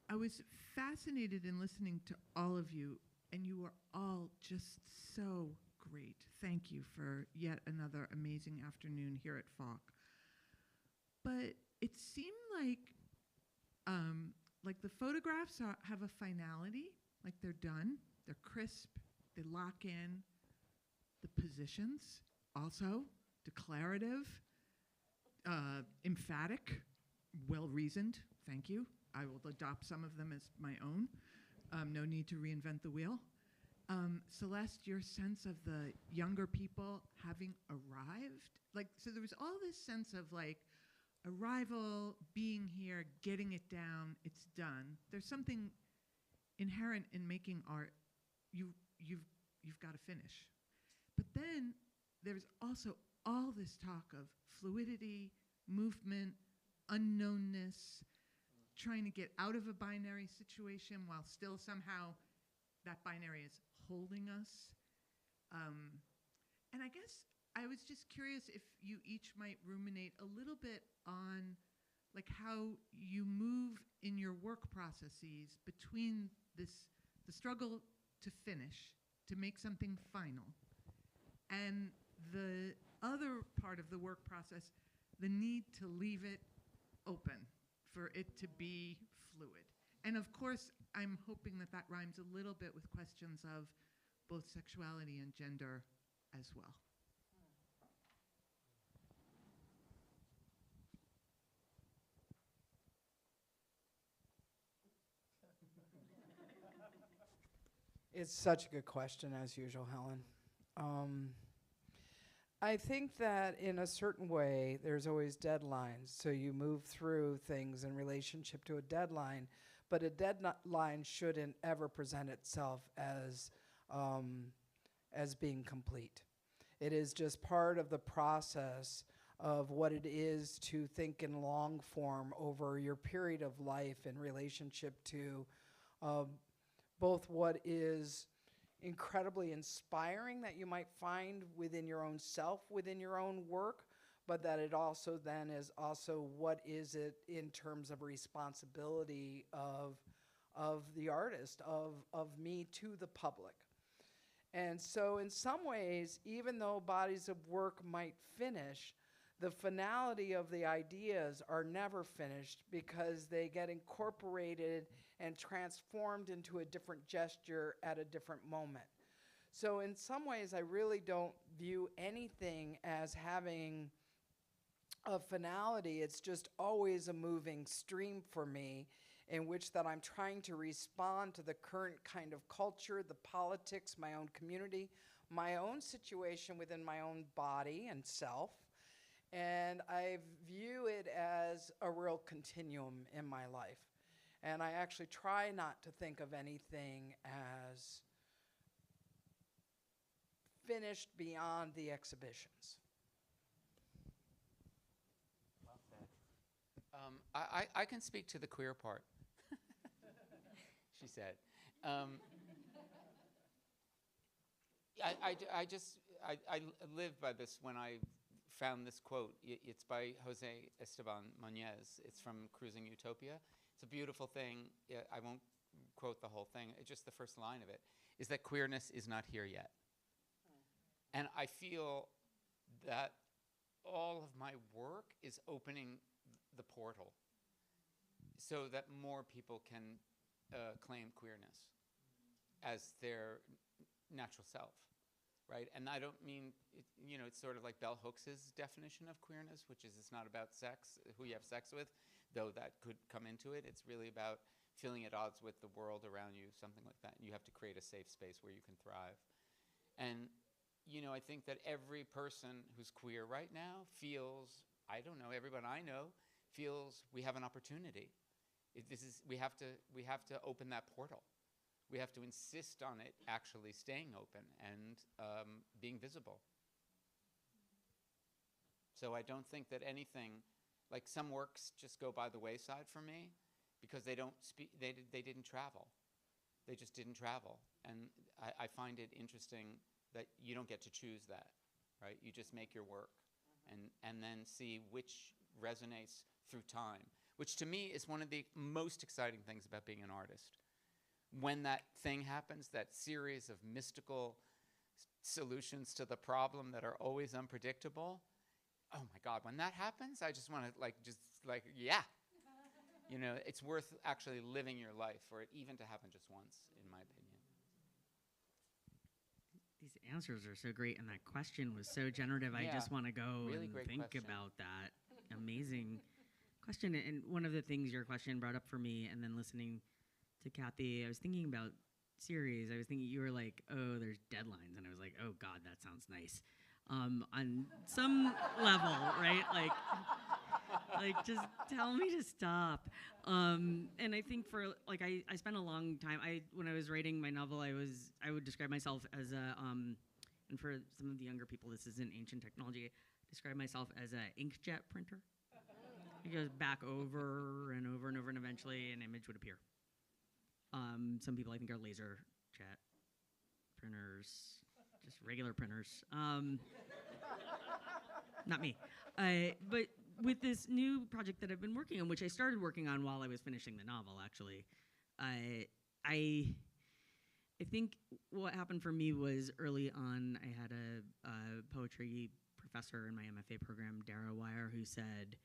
I was fascinated in listening to all of you, and you are all just so great. Thank you for yet another amazing afternoon here at Falk. But it seemed like the photographs have a finality, like they're done, they're crisp, they lock in. The positions also declarative, emphatic, well-reasoned. Thank you. I will adopt some of them as my own. No need to reinvent the wheel. Celeste, your sense of the younger people having arrived, so there was all this sense of arrival, being here, getting it down, it's done. There's something inherent in making art. You've got to finish. But then there's also all this talk of fluidity, movement, unknownness, trying to get out of a binary situation while still somehow that binary is holding us. And I guess I was just curious if you each might ruminate a little bit on how you move in your work processes between the struggle to finish, to make something final, and the other part of the work process, the need to leave it open for it to be fluid. And of course, I'm hoping that rhymes a little bit with questions of both sexuality and gender as well. It's such a good question, as usual, Helen. I think that in a certain way, there's always deadlines. So you move through things in relationship to a deadline, but a deadline shouldn't ever present itself as being complete. It is just part of the process of what it is to think in long form over your period of life in relationship to both what is incredibly inspiring that you might find within your own self, within your own work, but that it also then is also what is it in terms of responsibility of the artist, of me to the public. And so in some ways, even though bodies of work might finish, the finality of the ideas are never finished because they get incorporated and transformed into a different gesture at a different moment. So in some ways, I really don't view anything as having a finality. It's just always a moving stream for me, in which that I'm trying to respond to the current kind of culture, the politics, my own community, my own situation within my own body and self. And I view it as a real continuum in my life. And I actually try not to think of anything as finished beyond the exhibitions. Well said. I can speak to the queer part, she said. I live by this when I found this quote. It's by Jose Esteban Monez. It's from Cruising Utopia. It's a beautiful thing. I won't quote the whole thing. It's just the first line of it is that queerness is not here yet. And I feel that all of my work is opening the portal so that more people can claim queerness as their natural self. Right, and I don't mean, it's sort of like Bell Hooks's definition of queerness, which is it's not about sex, who you have sex with, though that could come into it. It's really about feeling at odds with the world around you, something like that. You have to create a safe space where you can thrive. And, I think that every person who's queer right now feels, I don't know, everyone I know feels we have an opportunity. We have to open that portal. We have to insist on it actually staying open and being visible. So I don't think that anything, like some works just go by the wayside for me because they didn't travel. They just didn't travel. And I find it interesting that you don't get to choose that, right? You just make your work and then see which resonates through time, which to me is one of the most exciting things about being an artist. When that thing happens, that series of mystical solutions to the problem that are always unpredictable, oh my God, when that happens, I just want to yeah. It's worth actually living your life for it even to happen just once, in my opinion. These answers are so great, and that question was so generative. Yeah. I just want to go really and think about that. Amazing question. And one of the things your question brought up for me, and then listening to Kathy, I was thinking about series. I was thinking you were like, oh, there's deadlines. And I was like, oh God, that sounds nice. On some level, right? Like just tell me to stop. And I think for, I spent a long time, when I was writing my novel, I would describe myself as and for some of the younger people, this isn't ancient technology, describe myself as an inkjet printer. It goes back over and over and over, and eventually an image would appear. Some people I think are laser jet printers, just regular printers. Not me. But with this new project that I've been working on, which I started working on while I was finishing the novel, actually, I think what happened for me was early on, I had a poetry professor in my MFA program, Dara Wire, who said,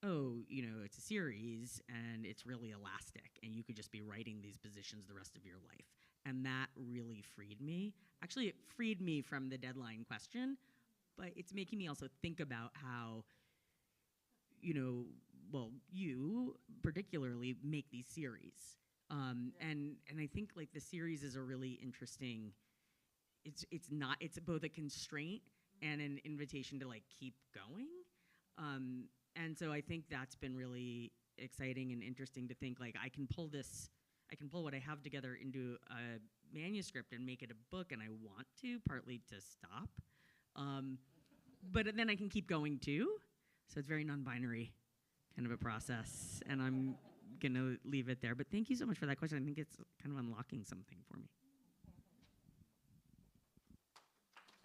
oh, it's a series and it's really elastic and you could just be writing these positions the rest of your life. And that really freed me. Actually, it freed me from the deadline question, but it's making me also think about how, you particularly make these series. And I think the series is a really interesting, it's both a constraint and an invitation to keep going. And so I think that's been really exciting and interesting to think I can pull what I have together into a manuscript and make it a book, and I want to, partly to stop. But then I can keep going too. So it's very non-binary kind of a process, and I'm going to leave it there. But thank you so much for that question. I think it's kind of unlocking something for me.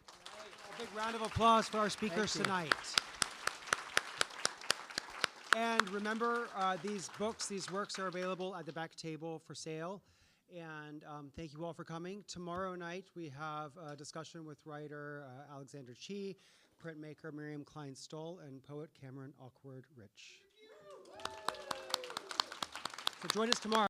A big round of applause for our speakers tonight. And remember, these books, these works are available at the back table for sale. And thank you all for coming. Tomorrow night, we have a discussion with writer Alexander Chee, printmaker Miriam Klein-Stoll, and poet Cameron Awkward Rich. So join us tomorrow.